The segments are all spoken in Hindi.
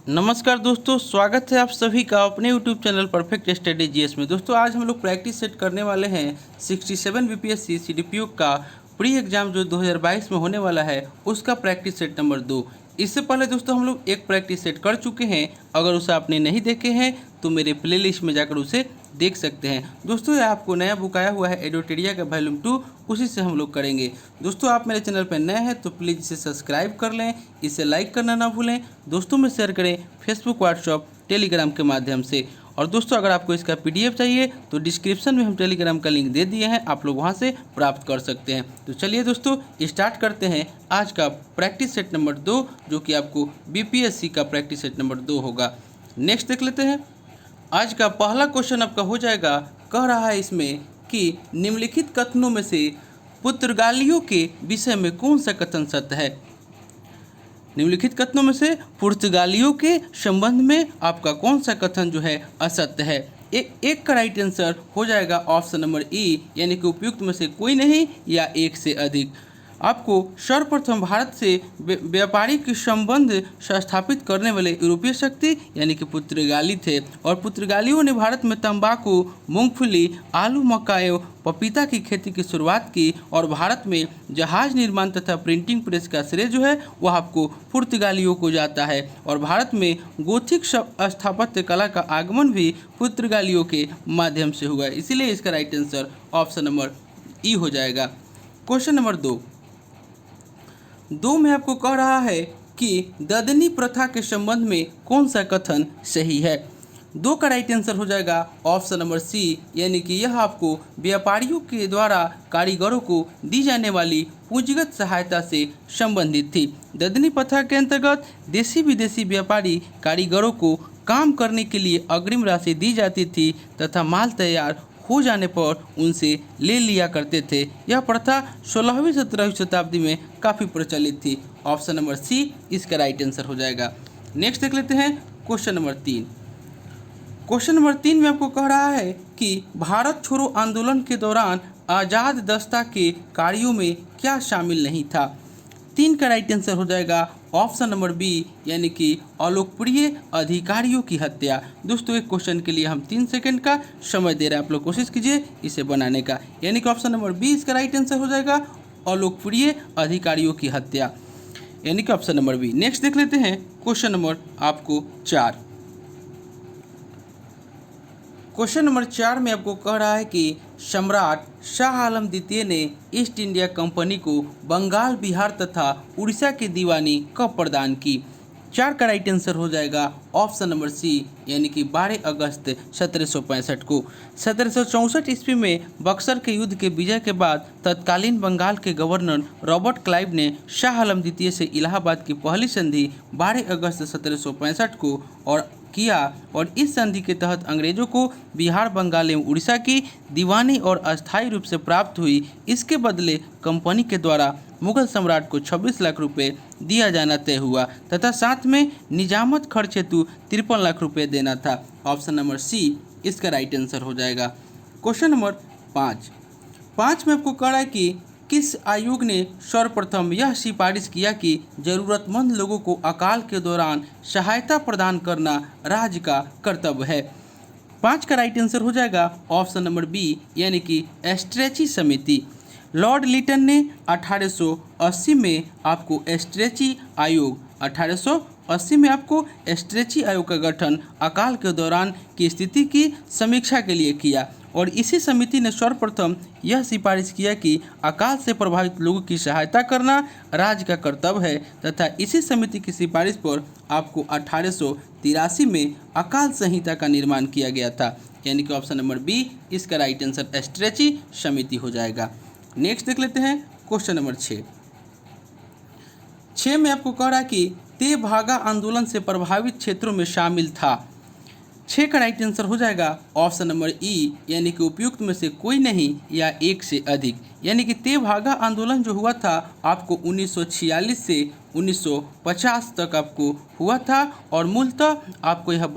नमस्कार दोस्तों, स्वागत है आप सभी का अपने YouTube channel perfect study GS में। दोस्तों आज हम लोग प्रैक्टिस सेट करने वाले हैं 67 बीपीएससी सीडीपीओ का प्री एग्जाम जो 2022 में होने वाला है उसका प्रैक्टिस सेट नंबर 2। इससे पहले दोस्तों हम लोग एक प्रैक्टिस सेट कर चुके हैं। अगर उसे आपने नहीं देखे हैं तो मेरे प्लेलिस्ट में जाकर उसे देख सकते हैं। दोस्तों ये आपको नया बुक आया हुआ है एडोटेरिया का वॉल्यूम 2, उसी से हम लोग करेंगे। दोस्तों आप मेरे चैनल पर नए हैं तो प्लीज़ इसे सब्सक्राइब कर लें, इसे लाइक करना ना भूलें, दोस्तों में शेयर करें फेसबुक, व्हाट्सएप, टेलीग्राम के माध्यम से। और दोस्तों अगर आपको इसका पीडीएफ चाहिए तो डिस्क्रिप्शन में हम टेलीग्राम का लिंक दे दिए हैं, आप लोग वहां से प्राप्त कर सकते हैं। तो चलिए दोस्तों स्टार्ट करते हैं आज का प्रैक्टिस सेट नंबर 2, जो कि आपको बीपीएससी का प्रैक्टिस सेट नंबर 2 होगा। नेक्स्ट देख लेते हैं। आज का पहला क्वेश्चन आपका हो जाएगा, कह रहा है इसमें कि निम्नलिखित कथनों में से पुर्तगालियों के विषय में कौन सा कथन सत्य है। निम्नलिखित कथनों में से पुर्तगालियों के संबंध में आपका कौन सा कथन जो है असत्य है। एक का राइट आंसर हो जाएगा ऑप्शन नंबर ई, यानी कि उपयुक्त में से कोई नहीं या एक से अधिक। आपको सर्वप्रथम भारत से व्यापारिक संबंध स्थापित करने वाले यूरोपीय शक्ति यानी कि पुर्तगाली थे, और पुर्तगालियों ने भारत में तंबाकू, मूंगफली, आलू, मक्का एवं पपीता की खेती की शुरुआत की, और भारत में जहाज निर्माण तथा प्रिंटिंग प्रेस का श्रेय जो है वह आपको पुर्तगालियों को जाता है, और भारत में गोथिक स्थापत्य कला का आगमन भी पुर्तगालियों के माध्यम से हुआ है। इसीलिए इसका राइट आंसर ऑप्शन नंबर ई हो जाएगा। क्वेश्चन नंबर 2 में आपको कह रहा है कि ददनी प्रथा के संबंध में कौन सा कथन सही है। 2 का राइट आंसर हो जाएगा ऑप्शन नंबर सी, यानी कि यह आपको व्यापारियों के द्वारा कारीगरों को दी जाने वाली पूंजीगत सहायता से संबंधित थी। ददनी प्रथा के अंतर्गत देशी विदेशी व्यापारी कारीगरों को काम करने के लिए अग्रिम राशि दी जाती थी तथा माल तैयार हो जाने पर उनसे ले लिया करते थे। यह प्रथा 16वीं 17वीं शताब्दी में काफ़ी प्रचलित थी। ऑप्शन नंबर सी इसका राइट आंसर हो जाएगा। नेक्स्ट देख लेते हैं क्वेश्चन नंबर 3। क्वेश्चन नंबर 3 में आपको कह रहा है कि भारत छोड़ो आंदोलन के दौरान आज़ाद दस्ता के कार्यों में क्या शामिल नहीं था। 3 का राइट आंसर हो जाएगा ऑप्शन नंबर बी, यानी कि अलोकप्रिय अधिकारियों की हत्या। दोस्तों एक क्वेश्चन के लिए हम 3 सेकंड का समय दे रहे हैं, आप लोग कोशिश कीजिए इसे बनाने का, यानी कि ऑप्शन नंबर बी इसका राइट आंसर हो जाएगा अलोकप्रिय अधिकारियों की हत्या, यानी कि ऑप्शन नंबर बी। नेक्स्ट देख लेते हैं क्वेश्चन नंबर आपको 4। क्वेश्चन नंबर 4 में आपको कह रहा है कि सम्राट शाह आलम द्वितीय ने ईस्ट इंडिया कंपनी को बंगाल, बिहार तथा उड़ीसा की दीवानी कब प्रदान की। 4 का राइट आंसर हो जाएगा ऑप्शन नंबर सी, यानी कि 12 अगस्त 1765 को। 1764 ईस्वी में बक्सर के युद्ध के विजय के बाद तत्कालीन बंगाल के गवर्नर रॉबर्ट क्लाइव ने शाह आलम द्वितीय से इलाहाबाद की पहली संधि 12 अगस्त 1765 को किया, और इस संधि के तहत अंग्रेजों को बिहार, बंगाल एवं उड़ीसा की दीवानी और अस्थायी रूप से प्राप्त हुई। इसके बदले कंपनी के द्वारा मुगल सम्राट को 26 लाख रुपए दिया जाना तय हुआ तथा साथ में निजामत खर्च हेतु 53 लाख रुपए देना था। ऑप्शन नंबर सी इसका राइट आंसर हो जाएगा। क्वेश्चन नंबर 5 में आपको कह रहा है कि किस आयोग ने सर्वप्रथम यह सिफारिश किया कि जरूरतमंद लोगों को अकाल के दौरान सहायता प्रदान करना राज्य का कर्तव्य है। 5 का राइट आंसर हो जाएगा ऑप्शन नंबर बी, यानी कि एस्ट्रेची समिति। लॉर्ड लिटन ने 1880 में आपको एस्ट्रेची आयोग 1880 में आपको एस्ट्रेची आयोग का गठन अकाल के दौरान की स्थिति की समीक्षा के लिए किया, और इसी समिति ने सर्वप्रथम यह सिफारिश किया कि अकाल से प्रभावित लोगों की सहायता करना राज्य का कर्तव्य है, तथा इसी समिति की सिफारिश पर आपको 1883 में अकाल संहिता का निर्माण किया गया था, यानी कि ऑप्शन नंबर बी इसका राइट आंसर एस्ट्रेची समिति हो जाएगा। नेक्स्ट देख लेते हैं क्वेश्चन नंबर 6 में आपको कह रहा है कि तेभागा आंदोलन से प्रभावित क्षेत्रों में शामिल था। 6 का राइट आंसर हो जाएगा ऑप्शन नंबर ई, यानी कि उपयुक्त में से कोई नहीं या एक से अधिक। यानी कि तेभागा आंदोलन जो हुआ था आपको 1946 से 1950 तक आपको हुआ था और मूलतः आपको यह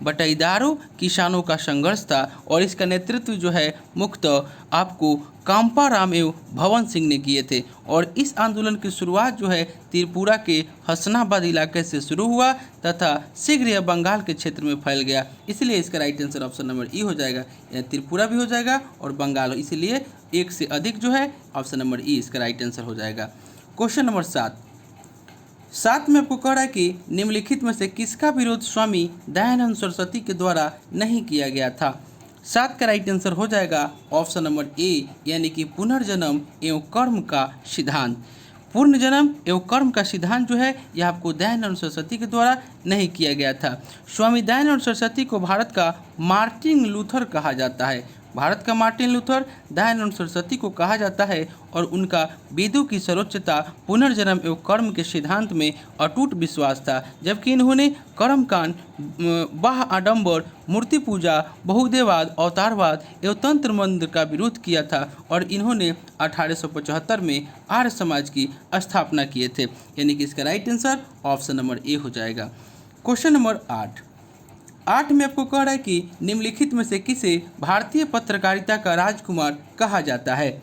बटाईदारों किसानों का संघर्ष था और इसका नेतृत्व जो है मुख्यतः आपको कांपाराम एवं भवन सिंह ने किए थे। और इस आंदोलन की शुरुआत जो है त्रिपुरा के हसनाबाद इलाके से शुरू हुआ तथा शीघ्र यह बंगाल के क्षेत्र में फैल गया, इसलिए इसका राइट आंसर ऑप्शन नंबर ई हो जाएगा। यह त्रिपुरा भी हो जाएगा और बंगाल, इसलिए एक से अधिक जो है ऑप्शन नंबर ई इसका राइट आंसर हो जाएगा। क्वेश्चन नंबर 7 में आपको कह रहा है कि निम्नलिखित में से किसका विरोध स्वामी दयानंद सरस्वती के द्वारा नहीं किया गया था। 7 का राइट आंसर हो जाएगा ऑप्शन नंबर ए, यानी कि पुनर्जन्म एवं कर्म का सिद्धांत। पुनर्जन्म एवं कर्म का सिद्धांत जो है यह आपको दयानंद सरस्वती के द्वारा नहीं किया गया था। स्वामी दयानंद सरस्वती को भारत का मार्टिन लूथर कहा जाता है। भारत का मार्टिन लूथर दयानंद सरस्वती को कहा जाता है और उनका वेदों की सर्वोच्चता, पुनर्जन्म एवं कर्म के सिद्धांत में अटूट विश्वास था, जबकि इन्होंने कर्मकांड, बाह्य आडंबर, मूर्ति पूजा, बहुदेववाद, अवतारवाद एवं तंत्र मंत्र का विरोध किया था और इन्होंने 1875 में आर्य समाज की स्थापना किए थे, यानी कि इसका right answer option number A हो जाएगा। क्वेश्चन नंबर 8 में आपको कह रहा है कि निम्नलिखित में से किसे भारतीय पत्रकारिता का राजकुमार कहा जाता है।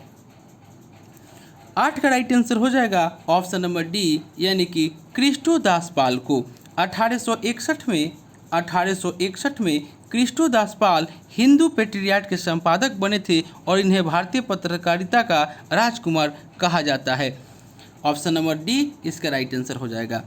8 का राइट आंसर हो जाएगा ऑप्शन नंबर डी, यानी कि कृष्णोदास पाल को। 1861 में कृष्णोदास पाल हिंदू पेट्रियाट के संपादक बने थे और इन्हें भारतीय पत्रकारिता का राजकुमार कहा जाता है। ऑप्शन नंबर डी इसका राइट आंसर हो जाएगा।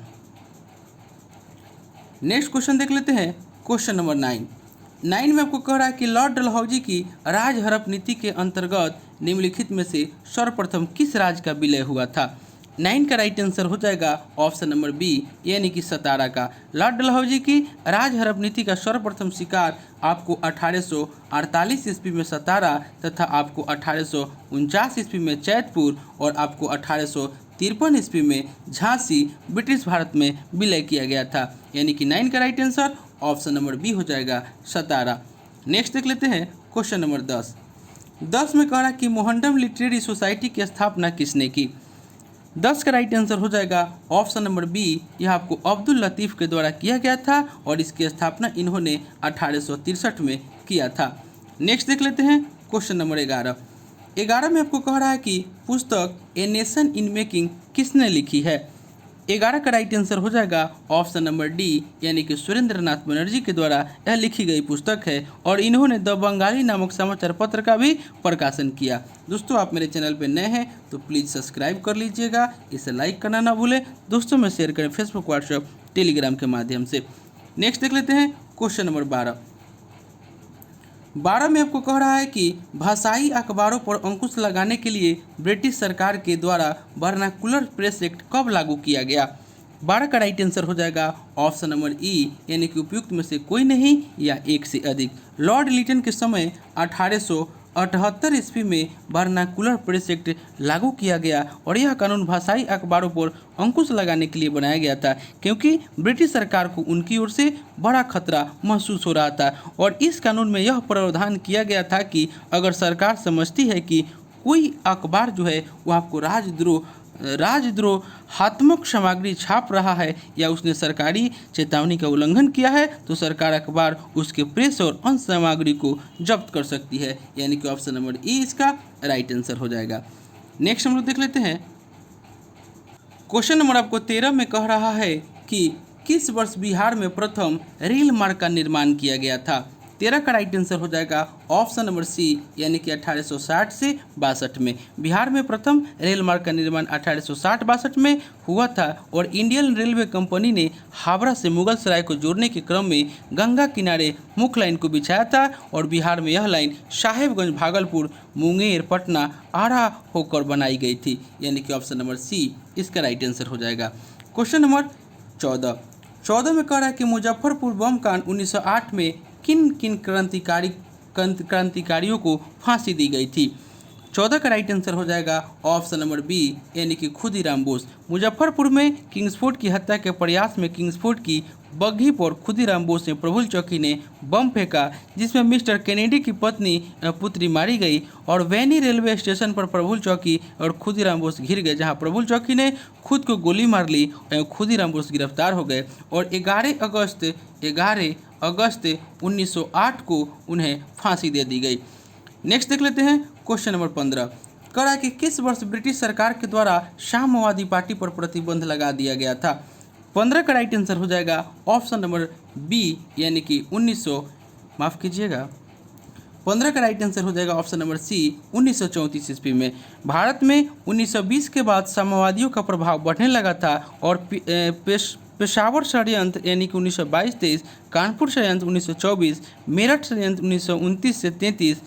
नेक्स्ट क्वेश्चन देख लेते हैं। क्वेश्चन नंबर 9 में आपको कह रहा है कि लॉर्ड डलहौजी की राज हड़प नीति के अंतर्गत निम्नलिखित में से सर्वप्रथम किस राज्य का विलय हुआ था। 9 का राइट आंसर हो जाएगा ऑप्शन नंबर बी, यानी कि सतारा का। लॉर्ड डलहौजी की राज हड़प नीति का सर्वप्रथम शिकार आपको 1848 ईस्वी में सतारा तथा आपको 1849 ईस्वी में चैतपुर और आपको 1853 ईस्वी में झांसी ब्रिटिश भारत में विलय किया गया था, यानी कि 9 का right answer option number B हो जाएगा, सतारा। नेक्स्ट देख लेते हैं क्वेश्चन नंबर 10 में कह रहा कि मोहनडम लिटरेरी सोसाइटी की स्थापना किसने की। 10 का राइट आंसर हो जाएगा ऑप्शन नंबर बी, यह आपको अब्दुल लतीफ़ के द्वारा किया गया था और इसकी स्थापना इन्होंने 1863 में किया था। नेक्स्ट देख लेते हैं क्वेश्चन नंबर 11 में आपको कह रहा है कि पुस्तक ए नेशन इन मेकिंग किसने लिखी है। 11 का राइट आंसर हो जाएगा ऑप्शन नंबर डी, यानी कि सुरेंद्र नाथ बनर्जी के द्वारा यह लिखी गई पुस्तक है और इन्होंने द बंगाली नामक समाचार पत्र का भी प्रकाशन किया। दोस्तों आप मेरे चैनल पर नए हैं तो प्लीज़ सब्सक्राइब कर लीजिएगा, इसे लाइक करना ना भूलें, दोस्तों में शेयर करें फेसबुक, व्हाट्सएप, टेलीग्राम के माध्यम से। नेक्स्ट देख लेते हैं क्वेश्चन नंबर 12 में आपको कह रहा है कि भाषाई अखबारों पर अंकुश लगाने के लिए ब्रिटिश सरकार के द्वारा वर्नाकुलर प्रेस एक्ट कब लागू किया गया। 12 का राइट आंसर हो जाएगा ऑप्शन नंबर ई, यानी कि उपयुक्त में से कोई नहीं या एक से अधिक। लॉर्ड लिटन के समय 1878 ईस्वी में वर्नाकुलर प्रेस एक्ट लागू किया गया और यह कानून भाषाई अखबारों पर अंकुश लगाने के लिए बनाया गया था, क्योंकि ब्रिटिश सरकार को उनकी ओर से बड़ा खतरा महसूस हो रहा था और इस कानून में यह प्रावधान किया गया था कि अगर सरकार समझती है कि कोई अखबार जो है वो आपको राजद्रोहात्मक सामग्री छाप रहा है या उसने सरकारी चेतावनी का उल्लंघन किया है तो सरकार अखबार उसके प्रेस और अन्य सामग्री को जब्त कर सकती है, यानी कि ऑप्शन नंबर ई इसका राइट आंसर हो जाएगा। नेक्स्ट हम लोग देख लेते हैं। क्वेश्चन नंबर आपको 13 में कह रहा है कि किस वर्ष बिहार में प्रथम रेल मार्ग का निर्माण किया गया था। 13 का राइट आंसर हो जाएगा ऑप्शन नंबर सी, यानी कि 1860 से 62 में। बिहार में प्रथम रेल मार्ग का निर्माण 1860-62 में हुआ था और इंडियन रेलवे कंपनी ने हावड़ा से मुगल सराय को जोड़ने के क्रम में गंगा किनारे मुख्य लाइन को बिछाया था और बिहार में यह लाइन साहेबगंज, भागलपुर, मुंगेर, पटना, आरा होकर बनाई गई थी, यानी कि ऑप्शन नंबर सी इसका राइट आंसर हो जाएगा। क्वेश्चन नंबर 14 में कह रहा है कि मुजफ्फरपुर बम कांड 1908 में किन किन क्रांतिकारियों को फांसी दी गई थी। 14 का राइट आंसर हो जाएगा ऑप्शन नंबर बी यानी कि खुदीराम बोस। मुजफ्फरपुर में किंग्सफोर्ड की हत्या के प्रयास में किंग्सफोर्ड की बग्घी पर खुदीराम बोस ने प्रफुल्ल चौकी ने बम फेंका, जिसमें मिस्टर केनेडी की पत्नी पुत्री मारी गई और वैनी रेलवे स्टेशन पर प्रफुल्ल चौकी और खुदीराम बोस घिर गए, जहां प्रफुल्ल चौकी ने खुद को गोली मार ली एवं खुदीराम बोस गिरफ्तार हो गए और 11 अगस्त 1908 को उन्हें फांसी दे दी गई। नेक्स्ट देख लेते हैं क्वेश्चन नंबर 15। कह रहा है कि किस वर्ष ब्रिटिश सरकार के द्वारा साम्यवादी पार्टी पर प्रतिबंध लगा दिया गया था। 15 का राइट आंसर हो जाएगा ऑप्शन नंबर बी यानी कि 15 का राइट आंसर हो जाएगा ऑप्शन नंबर सी 1934 ईस्वी में। भारत में 1920 के बाद साम्यवादियों का प्रभाव बढ़ने लगा था और पेशावर षड्यंत्र यानी कि 1922-23, कानपुर षड्यंत्र 1924, मेरठ षड्यंत्र 1929 से 33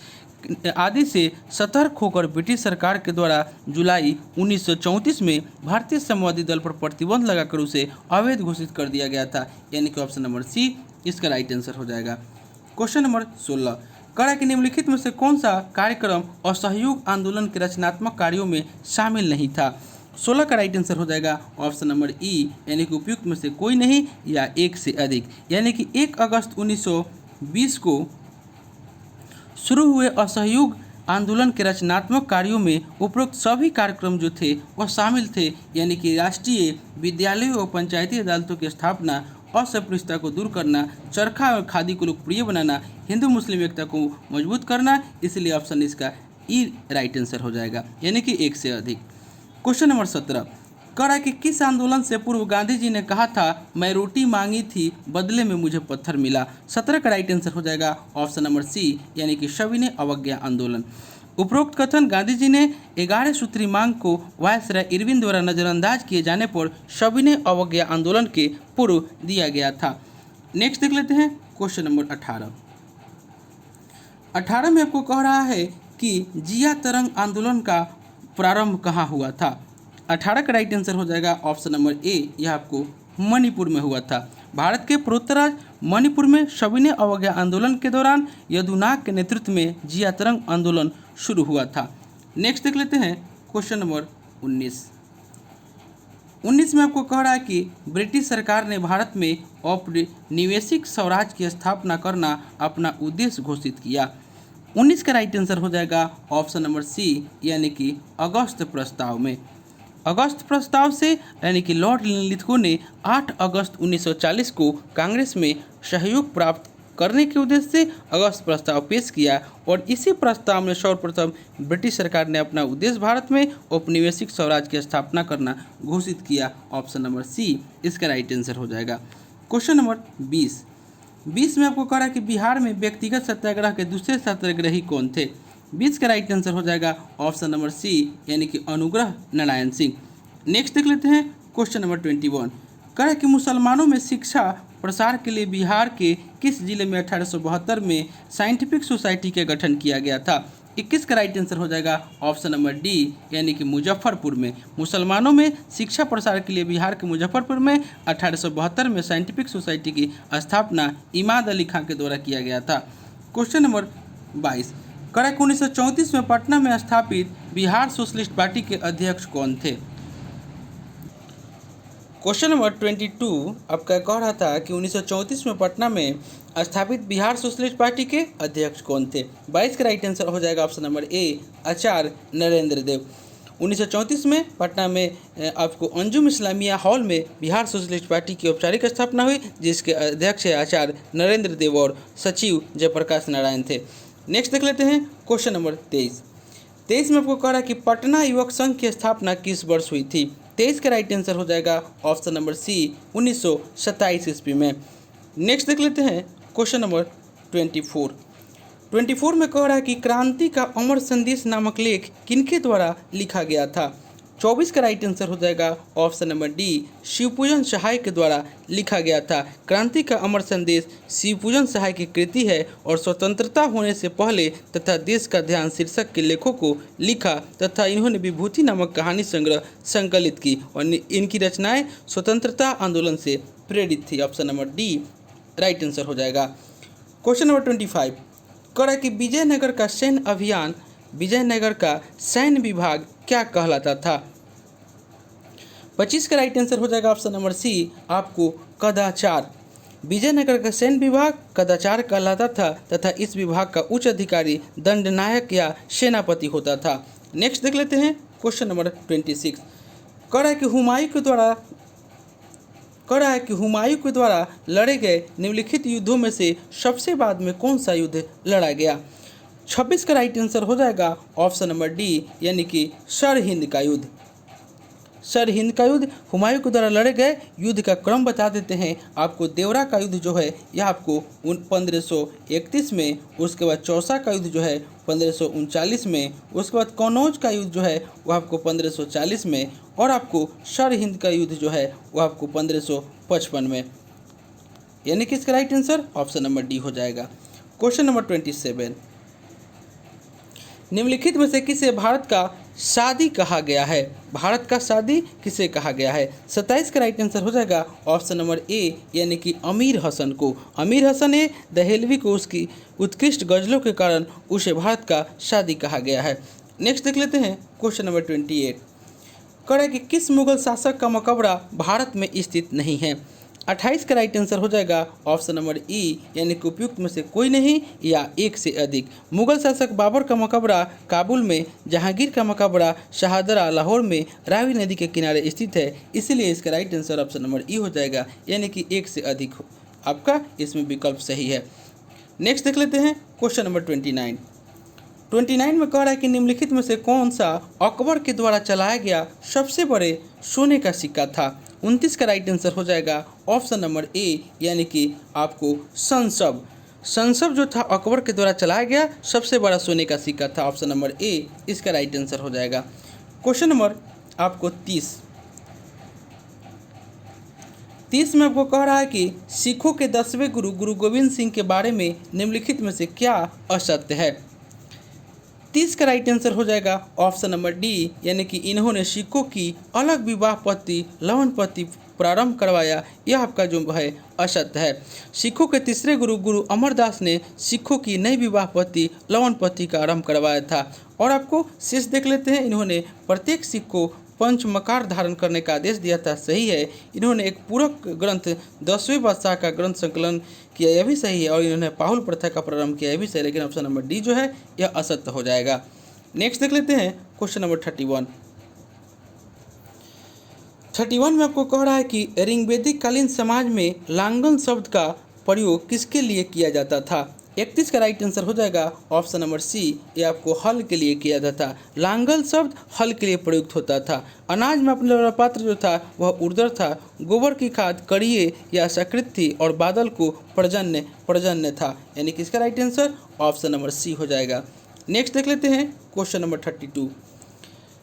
आदि से सतर्क होकर ब्रिटिश सरकार के द्वारा जुलाई 1934 में भारतीय साम्यवादी दल पर प्रतिबंध लगाकर उसे अवैध घोषित कर दिया गया था, यानी कि ऑप्शन नंबर सी इसका राइट आंसर हो जाएगा। Question number 16। कह कि निम्नलिखित में से कौन सा कार्यक्रम असहयोग आंदोलन के रचनात्मक कार्यों में शामिल नहीं था। 16 का राइट आंसर हो जाएगा ऑप्शन नंबर ई यानी कि उपयुक्त में से कोई नहीं या एक से अधिक, यानी कि 1 अगस्त 1920 को शुरू हुए असहयोग आंदोलन के रचनात्मक कार्यों में उपरोक्त सभी कार्यक्रम जो थे वह शामिल थे, यानी कि राष्ट्रीय विद्यालयों और पंचायती अदालतों की स्थापना, अस्पृश्यता को दूर करना, चरखा और खादी को लोकप्रिय बनाना, हिंदू मुस्लिम एकता को मजबूत करना, इसलिए ऑप्शन इसका ई राइट आंसर हो जाएगा, यानी कि एक से अधिक। Question number 17। कह रहा है कि किस आंदोलन से पूर्व गांधी जी ने कहा था मैं रोटी मांगी थी बदले में मुझे पत्थर मिला। 17 का राइट आंसर हो जाएगा ऑप्शन नंबर सी यानी कि सविनय अवज्ञा आंदोलन। उपरोक्त कथन गांधी जी ने 11 सूत्री मांग को वायसराय इरविन द्वारा नजरअंदाज किए जाने पर सविनय अवज्ञा आंदोलन के पूर्व दिया गया था। नेक्स्ट देख लेते हैं क्वेश्चन नंबर 18। 18 में आपको कह रहा है कि जिया तरंग आंदोलन का प्रारंभ कहाँ हुआ था। 18 का राइट आंसर हो जाएगा ऑप्शन नंबर ए, यह आपको मणिपुर में हुआ था। भारत के पूर्वोत्तर राज्य मणिपुर में सविनय अवज्ञा आंदोलन के दौरान यदुनाग के नेतृत्व में जिया तरंग आंदोलन शुरू हुआ था। नेक्स्ट देख लेते हैं क्वेश्चन नंबर 19। 19 में आपको कह रहा है कि ब्रिटिश सरकार ने भारत में औपनिवेशिक स्वराज की स्थापना करना अपना उद्देश्य घोषित किया। 19 का राइट आंसर हो जाएगा ऑप्शन नंबर सी यानी कि अगस्त प्रस्ताव में। अगस्त प्रस्ताव से यानी कि लॉर्ड लिथगो ने 8 अगस्त 1940 को कांग्रेस में सहयोग प्राप्त करने के उद्देश्य से अगस्त प्रस्ताव पेश किया और इसी प्रस्ताव में सर्वप्रथम ब्रिटिश सरकार ने अपना उद्देश्य भारत में औपनिवेशिक स्वराज की स्थापना करना घोषित किया। ऑप्शन नंबर सी इसका राइट आंसर हो जाएगा। क्वेश्चन नंबर 20 में आपको कह रहा है कि बिहार में व्यक्तिगत सत्याग्रह के दूसरे सत्याग्रही कौन थे। 20 का राइट आंसर हो जाएगा ऑप्शन नंबर सी यानी कि अनुग्रह नारायण सिंह। नेक्स्ट देख लेते हैं क्वेश्चन नंबर 21। कह रहा कि मुसलमानों में शिक्षा प्रसार के लिए बिहार के किस जिले में 1872 में साइंटिफिक सोसाइटी का गठन किया गया था। 21 का राइट आंसर हो जाएगा ऑप्शन नंबर डी यानी कि मुजफ्फरपुर में। मुसलमानों में शिक्षा प्रसार के लिए बिहार के मुजफ्फरपुर में 1872 में साइंटिफिक सोसाइटी की स्थापना इमाद अली खां के द्वारा किया गया था। Question number 22। कह रहा है कि 1934 में पटना में स्थापित बिहार सोशलिस्ट पार्टी के अध्यक्ष कौन थे। क्वेश्चन नंबर 22 आपका कह रहा था कि 1934 में पटना में स्थापित बिहार सोशलिस्ट पार्टी के अध्यक्ष कौन थे। 22 का राइट आंसर हो जाएगा ऑप्शन नंबर ए आचार्य नरेंद्र देव। 1934 में पटना में आपको अंजुम इस्लामिया हॉल में बिहार सोशलिस्ट पार्टी की औपचारिक स्थापना हुई, जिसके अध्यक्ष आचार्य नरेंद्र देव और सचिव जयप्रकाश नारायण थे। नेक्स्ट देख लेते हैं क्वेश्चन नंबर 23 में आपको कह रहा है कि पटना युवक संघ की स्थापना किस वर्ष हुई थी। 23 का राइट आंसर हो जाएगा ऑप्शन नंबर सी 1927 ईस्वी में। नेक्स्ट देख लेते हैं क्वेश्चन नंबर 24 में कह रहा है कि क्रांति का अमर संदेश नामक लेख किनके द्वारा लिखा गया था। 24 का राइट आंसर हो जाएगा ऑप्शन नंबर डी शिवपूजन सहाय के द्वारा लिखा गया था। क्रांति का अमर संदेश शिवपूजन सहाय की कृति है और स्वतंत्रता होने से पहले तथा देश का ध्यान शीर्षक के लेखों को लिखा तथा इन्होंने विभूति नामक कहानी संग्रह संकलित की और इनकी रचनाएं स्वतंत्रता आंदोलन से प्रेरित थी। Option number D right answer हो जाएगा। क्वेश्चन नंबर 25 कह रहा है कि विजयनगर का सैन्य अभियान विजयनगर का सैन्य विभाग क्या कहलाता था? 25 का राइट आंसर हो जाएगा ऑप्शन नंबर सी, आपको कदाचार। विजयनगर का सैन्य विभाग कदाचार कहलाता था तथा इस विभाग का उच्च अधिकारी दंडनायक या सेनापति होता था। नेक्स्ट देख लेते हैं क्वेश्चन नंबर 26। कह रहा है कि हुमायूं के द्वारा लड़े गए निम्नलिखित युद्धों में से सबसे बाद में कौन सा युद्ध लड़ा गया? 26 का राइट आंसर हो जाएगा ऑप्शन नंबर डी, यानी कि सरहिंद का युद्ध। सरहिंद का युद्ध हुमायूं के द्वारा लड़े गए युद्ध का क्रम बता देते हैं आपको। देवरा का युद्ध जो है यह आपको 1531 में, उसके बाद चौसा का युद्ध जो है 1539 में, उसके बाद कन्नौज का युद्ध जो है वह आपको 1540 में, और आपको सरहिंद का युद्ध जो है वह आपको 1555 में, यानी कि इसका right answer option number D हो जाएगा। Question number 27। निम्नलिखित में से किसे भारत का शादी कहा गया है? भारत का शादी किसे कहा गया है? 27 का राइट आंसर हो जाएगा ऑप्शन नंबर ए, यानी कि अमीर हसन को। अमीर हसन ए दहलवी को उसकी उत्कृष्ट गजलों के कारण उसे भारत का शादी कहा गया है। नेक्स्ट देख लेते हैं क्वेश्चन नंबर 28। कह रहा है कि किस मुगल शासक का मकबरा भारत में स्थित नहीं है? 28 का राइट आंसर हो जाएगा ऑप्शन नंबर ई, यानी कि उपयुक्त में से कोई नहीं या एक से अधिक। मुगल शासक बाबर का मकबरा काबुल में, जहांगीर का मकबरा शाहदरा लाहौर में रावी नदी के किनारे स्थित है, इसीलिए इसका राइट आंसर ऑप्शन नंबर ई हो जाएगा, यानी कि एक से अधिक आपका इसमें विकल्प सही है। नेक्स्ट देख लेते हैं क्वेश्चन नंबर 29। 29 में कह रहा है कि निम्नलिखित में से कौन सा अकबर के द्वारा चलाया गया सबसे बड़े सोने का सिक्का था? 29 का राइट आंसर हो जाएगा ऑप्शन नंबर ए, यानी कि आपको संसब। संसब जो था अकबर के द्वारा चलाया गया सबसे बड़ा सोने का सिक्का था, ऑप्शन नंबर ए इसका राइट आंसर हो जाएगा। क्वेश्चन नंबर आपको 30 में आपको कह रहा है कि सिखों के 10वें गुरु गुरु गोविंद सिंह के बारे में निम्नलिखित में से क्या असत्य है? 30 का राइट आंसर हो जाएगा ऑप्शन नंबर डी, यानी कि इन्होंने सिखों की अलग विवाह पद्धति लवन पद्धति प्रारंभ करवाया, यह आपका जो है असत्य है। सिखों के तीसरे गुरु गुरु अमरदास ने सिखों की नई विवाह पद्धति लवन पद्धति का आरंभ करवाया था। और आपको शेष देख लेते हैं, इन्होंने प्रत्येक सिख को पंचमकार धारण करने का आदेश दिया था, सही है। इन्होंने एक पूरक ग्रंथ 10वें बादशाह का ग्रंथ संकलन किया, यह भी सही है। और इन्होंने पाहुल प्रथा का प्रारंभ किया, यह भी सही है, लेकिन ऑप्शन नंबर डी जो है यह असत्य हो जाएगा। नेक्स्ट देख लेते हैं क्वेश्चन नंबर 31। 31 में आपको कह रहा है कि ऋग्वैदिक कालीन समाज में लांगल शब्द का प्रयोग किसके लिए किया जाता था? 31 का राइट आंसर हो जाएगा ऑप्शन नंबर सी, ये आपको हल के लिए किया जाता था। लांगल शब्द हल के लिए प्रयुक्त होता था। अनाज में अपने वाला पात्र जो था वह उर्दर था। गोबर की खाद कड़िए या सकृत थी और बादल को पर्जन्य था, यानी कि इसका right answer option number C हो जाएगा। नेक्स्ट देख लेते हैं क्वेश्चन नंबर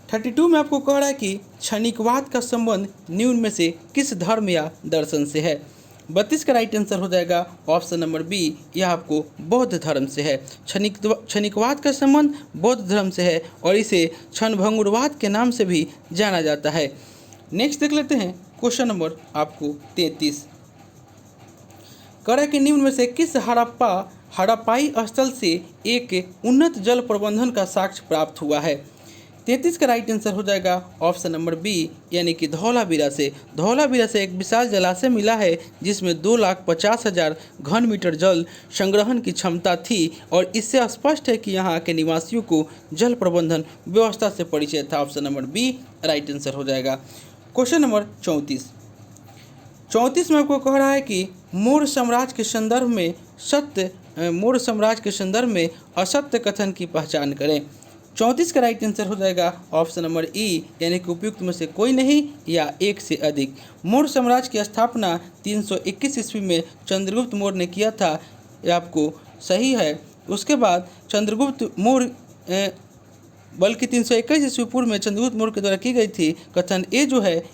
32 में आपको कह रहा है कि क्षणिकवाद का संबंध निम्न में से किस धर्म या दर्शन से है? 32 का राइट आंसर हो जाएगा ऑप्शन नंबर बी, यह आपको बौद्ध धर्म से है। क्षणिकवाद का संबंध बौद्ध धर्म से है और इसे क्षणभंगुरवाद के नाम से भी जाना जाता है। नेक्स्ट देख लेते हैं क्वेश्चन नंबर आपको 33। कह रहा है कि निम्न में से किस हड़प्पाई स्थल से एक उन्नत जल प्रबंधन का साक्ष्य प्राप्त हुआ है? 33 का राइट आंसर हो जाएगा ऑप्शन नंबर बी, यानी कि धौलावीरा से। धौलावीरा से एक विशाल जलाशय मिला है जिसमें 2,50,000 घन मीटर जल संग्रहण की क्षमता थी और इससे स्पष्ट है कि यहाँ के निवासियों को जल प्रबंधन व्यवस्था से परिचय था। Option number B right answer हो जाएगा। क्वेश्चन नंबर 34 में आपको कह रहा है कि मौर्य साम्राज्य के संदर्भ में असत्य कथन की पहचान करें। 34 का राइट आंसर हो जाएगा ऑप्शन नंबर ई, यानी कि उपयुक्त में से कोई नहीं या एक से अधिक। मौर्य साम्राज्य की स्थापना 321 ईस्वी में चंद्रगुप्त मौर्य ने किया था, यह आपको सही है। उसके बाद चंद्रगुप्त मौर्य बल्कि 321 ईस्वी पूर्व में चंद्रगुप्त मौर्य के द्वारा की गई थी। कथन ए जो है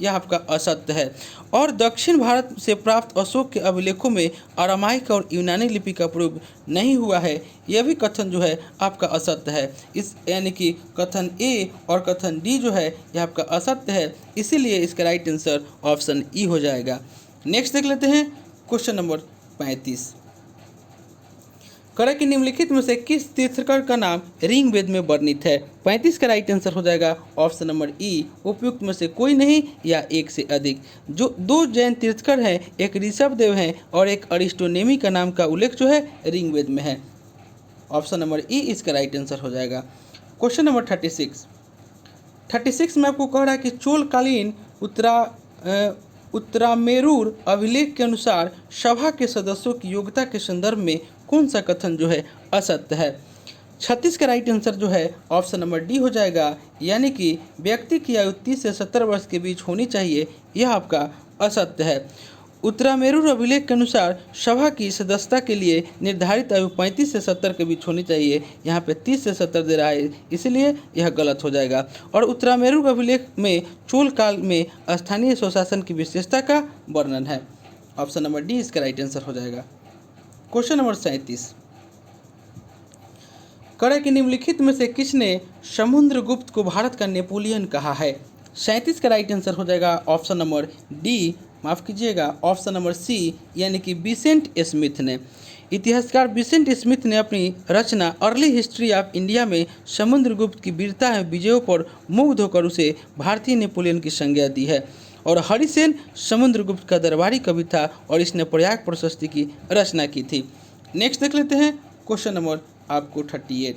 यह आपका असत्य है। और दक्षिण भारत से प्राप्त अशोक के अभिलेखों में अरामाइक और यूनानी लिपि का प्रयोग नहीं हुआ है, यह भी कथन जो है आपका असत्य है। इस यानी कि कथन ए और कथन डी जो है यह आपका असत्य है, इसीलिए इसका राइट आंसर ऑप्शन ई हो जाएगा। नेक्स्ट देख लेते हैं क्वेश्चन नंबर 35। कह रहा है कि निम्नलिखित में से किस तीर्थंकर का नाम ऋग्वेद में वर्णित है। 35 का राइट आंसर हो जाएगा ऑप्शन नंबर ई, उपयुक्त में से कोई नहीं या एक से अधिक। जो दो जैन तीर्थंकर हैं, एक ऋषभदेव हैं और एक अरिस्टोनेमी का नाम का उल्लेख जो है ऋग्वेद में है। ऑप्शन नंबर ई इसका राइट आंसर हो जाएगा। क्वेश्चन नंबर 36 में आपको कह रहा है कि चोलकालीन उत्तरामेरूर अभिलेख के अनुसार सभा के सदस्यों की योग्यता के संदर्भ में कौन सा कथन जो है असत्य है। 36 का राइट आंसर जो है ऑप्शन नंबर डी हो जाएगा, यानी कि व्यक्ति की आयु 30 से 70 वर्ष के बीच होनी चाहिए, यह आपका असत्य है। उत्तरामेरूर अभिलेख के अनुसार सभा की सदस्यता के लिए निर्धारित आयु 35 से 70 के बीच होनी चाहिए, यहाँ पे 30 से 70 दे रहा है, इसलिए यह गलत हो जाएगा। और उत्तरामेरूर अभिलेख में चोल काल में स्थानीय स्वशासन की विशेषता का वर्णन है। ऑप्शन नंबर डी इसका राइट आंसर हो जाएगा। क्वेश्चन नंबर 37 करें कि निम्नलिखित में से किसने समुद्रगुप्त को भारत का नेपोलियन कहा है। 37 का राइट आंसर हो जाएगा ऑप्शन नंबर डी, माफ़ कीजिएगा ऑप्शन नंबर सी, यानी कि विसेंट स्मिथ ने। इतिहासकार विसेंट स्मिथ ने अपनी रचना अर्ली हिस्ट्री ऑफ इंडिया में समुद्रगुप्त की वीरता एवं विजयों पर मुग्ध होकर उसे भारतीय नेपोलियन की संज्ञा दी है। और हरिसेन समुद्रगुप्त का दरबारी कवि था और इसने प्रयाग प्रशस्ति की रचना की थी। नेक्स्ट देख लेते हैं क्वेश्चन नंबर आपको 38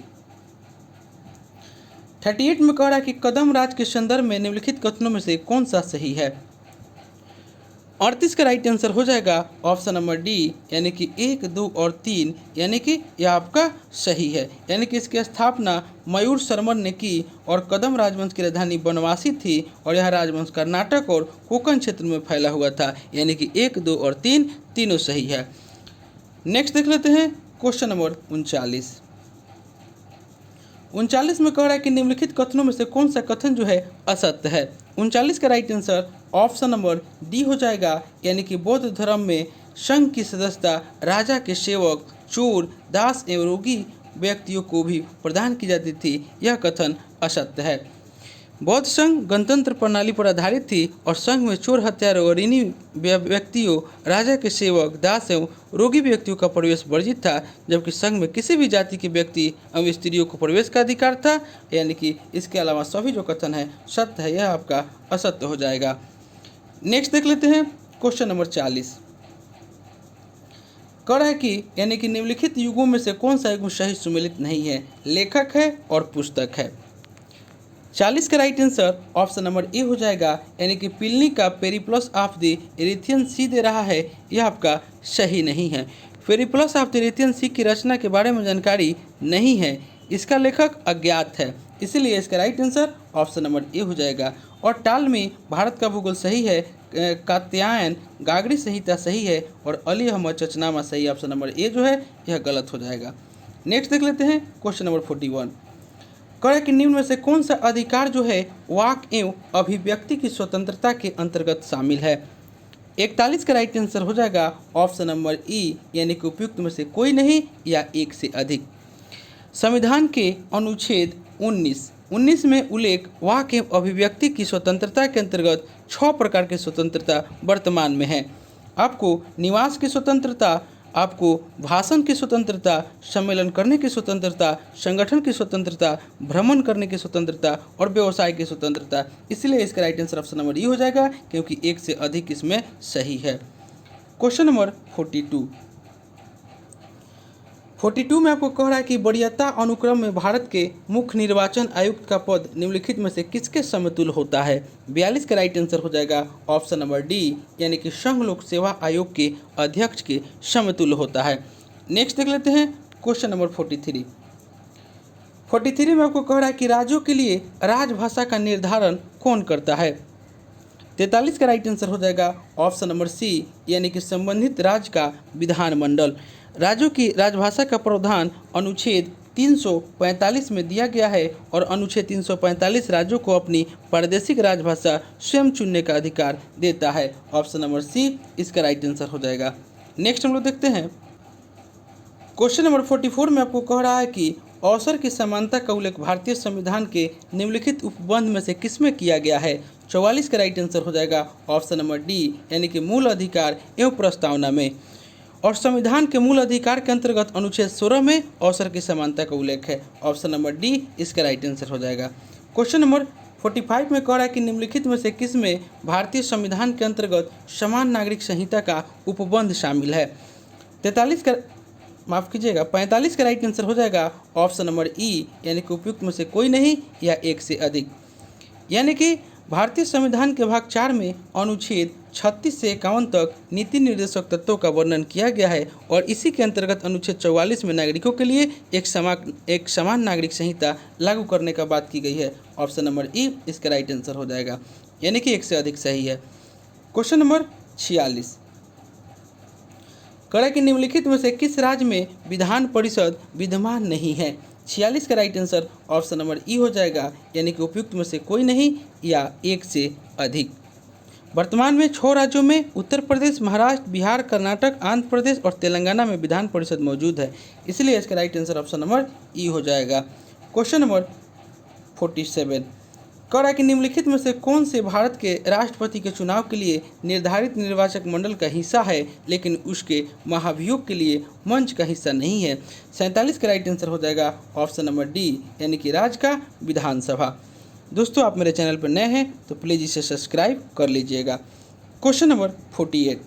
में कह रहा है कि कदम राज के संदर्भ में निम्नलिखित कथनों में से कौन सा सही है। 38 का राइट आंसर हो जाएगा ऑप्शन नंबर डी, यानी कि 1, 2 और 3, यानी कि यह आपका सही है। यानी कि इसकी स्थापना मयूर शर्मन ने की और कदम राजवंश की राजधानी बनवासी थी और यह राजवंश कर्नाटक और कोंकण क्षेत्र में फैला हुआ था, यानी कि 1, 2 और 3 तीनों सही है। नेक्स्ट देख लेते हैं क्वेश्चन नंबर 39 में कह रहा है कि निम्नलिखित कथनों में से कौन सा कथन जो है असत्य है। 39 का right answer option number D हो जाएगा, यानी कि बौद्ध धर्म में संघ की सदस्यता राजा के सेवक, चोर, दास एवं रोगी व्यक्तियों को भी प्रदान की जाती थी, यह कथन असत्य है। बौद्ध संघ गणतंत्र प्रणाली पर आधारित थी और संघ में चोर, हत्यारे और ऋणी व्यक्तियों, राजा के सेवक, दास एवं रोगी व्यक्तियों का प्रवेश वर्जित था, जबकि संघ में किसी भी जाति के व्यक्ति एवं स्त्रियों को प्रवेश का अधिकार था। यानी कि इसके अलावा सभी जो कथन है सत्य है, यह आपका असत्य हो जाएगा। नेक्स्ट देख लेते हैं क्वेश्चन नंबर 40 कह रहा है कि यानी कि निम्नलिखित युगों में से कौन सा युग सही सुमेलित नहीं है, लेखक है और पुस्तक है। 40 का right answer option number A हो जाएगा, यानी कि प्लिनी का पेरिप्लस ऑफ द इरिथियन सी दे रहा है, यह आपका सही नहीं है। पेरिप्लस ऑफ द इरिथियन सी की रचना के बारे में जानकारी नहीं है, इसका लेखक अज्ञात है, इसलिए इसका right answer option number A हो जाएगा। और टालमी भारत का भूगोल सही है, कात्यायन गागरी संहिता सही है और अली अहमद चचनामा सही, ऑप्शन नंबर ए जो है यह गलत हो जाएगा। नेक्स्ट देख लेते हैं क्वेश्चन नंबर 41 कह रहा है कि निम्न में से कौन सा अधिकार जो है वाक एवं अभिव्यक्ति की स्वतंत्रता के अंतर्गत शामिल है। 41 का राइट आंसर हो जाएगा ऑप्शन नंबर ई, यानी कि उपयुक्त में से कोई नहीं या एक से अधिक। संविधान के अनुच्छेद 19 में उल्लेख वाक एवं अभिव्यक्ति की स्वतंत्रता के अंतर्गत 6 प्रकार की स्वतंत्रता वर्तमान में है। आपको निवास की स्वतंत्रता, आपको भाषण की स्वतंत्रता, सम्मेलन करने की स्वतंत्रता, संगठन की स्वतंत्रता, भ्रमण करने की स्वतंत्रता और व्यवसाय की स्वतंत्रता, इसलिए इसका राइट आंसर ऑप्शन नंबर ई हो जाएगा, क्योंकि एक से अधिक इसमें सही है। क्वेश्चन नंबर 42 में आपको कह रहा है कि वरीयता अनुक्रम में भारत के मुख्य निर्वाचन आयुक्त का पद निम्नलिखित में से किसके समतुल्य होता है। 42 का राइट आंसर हो जाएगा ऑप्शन नंबर डी, यानी कि संघ लोक सेवा आयोग के अध्यक्ष के समतुल्य होता है। नेक्स्ट देख लेते हैं क्वेश्चन नंबर 43 में आपको कह रहा है कि राज्यों के लिए राजभाषा का निर्धारण कौन करता है। 43 का राइट आंसर हो जाएगा ऑप्शन नंबर सी, यानी कि संबंधित राज्य का विधानमंडल। राज्यों की राजभाषा का प्रावधान अनुच्छेद 345 में दिया गया है और अनुच्छेद 345 राज्यों को अपनी प्रादेशिक राजभाषा स्वयं चुनने का अधिकार देता है। ऑप्शन नंबर सी इसका राइट आंसर हो जाएगा। नेक्स्ट हम लोग देखते हैं क्वेश्चन नंबर 44 में आपको कह रहा है कि अवसर की समानता का उल्लेख भारतीय संविधान के निम्नलिखित उपबंध में से किसमें किया गया है। 44 का राइट आंसर हो जाएगा ऑप्शन नंबर डी, यानी कि मूल अधिकार एवं प्रस्तावना में। और संविधान के मूल अधिकार के अंतर्गत अनुच्छेद 16 में अवसर की समानता का उल्लेख है। ऑप्शन नंबर डी इसका राइट आंसर हो जाएगा। क्वेश्चन नंबर 45 में कह रहा है कि निम्नलिखित में से किस में भारतीय संविधान के अंतर्गत समान नागरिक संहिता का उपबंध शामिल है। 45 का राइट आंसर हो जाएगा ऑप्शन नंबर ई, यानी कि उपयुक्त में से कोई नहीं या एक से अधिक। यानी कि भारतीय संविधान के भाग 4 में अनुच्छेद 36 से 51 तक नीति निर्देशक तत्वों का वर्णन किया गया है और इसी के अंतर्गत अनुच्छेद 44 में नागरिकों के लिए एक समान नागरिक संहिता लागू करने का बात की गई है। ऑप्शन नंबर ई इसका राइट आंसर हो जाएगा, यानी कि एक से अधिक सही है। क्वेश्चन नंबर 46 करें कि निम्नलिखित में से किस राज्य में विधान परिषद विद्यमान नहीं है। 46 का राइट आंसर ऑप्शन नंबर ई हो जाएगा, यानी कि उपयुक्त में से कोई नहीं या एक से अधिक। वर्तमान में 6 राज्यों में उत्तर प्रदेश, महाराष्ट्र, बिहार, कर्नाटक, आंध्र प्रदेश और तेलंगाना में विधान परिषद मौजूद है, इसलिए इसका राइट आंसर ऑप्शन नंबर ई हो जाएगा। क्वेश्चन नंबर 47 कह रहा है कि निम्नलिखित में से कौन से भारत के राष्ट्रपति के चुनाव के लिए निर्धारित निर्वाचक मंडल का हिस्सा है लेकिन उसके महाभियोग के लिए मंच का हिस्सा नहीं है। 47 का राइट आंसर हो जाएगा ऑप्शन नंबर डी, यानी कि राज्य का विधानसभा। दोस्तों, आप मेरे चैनल पर नए हैं तो प्लीज़ इसे सब्सक्राइब कर लीजिएगा। क्वेश्चन नंबर 48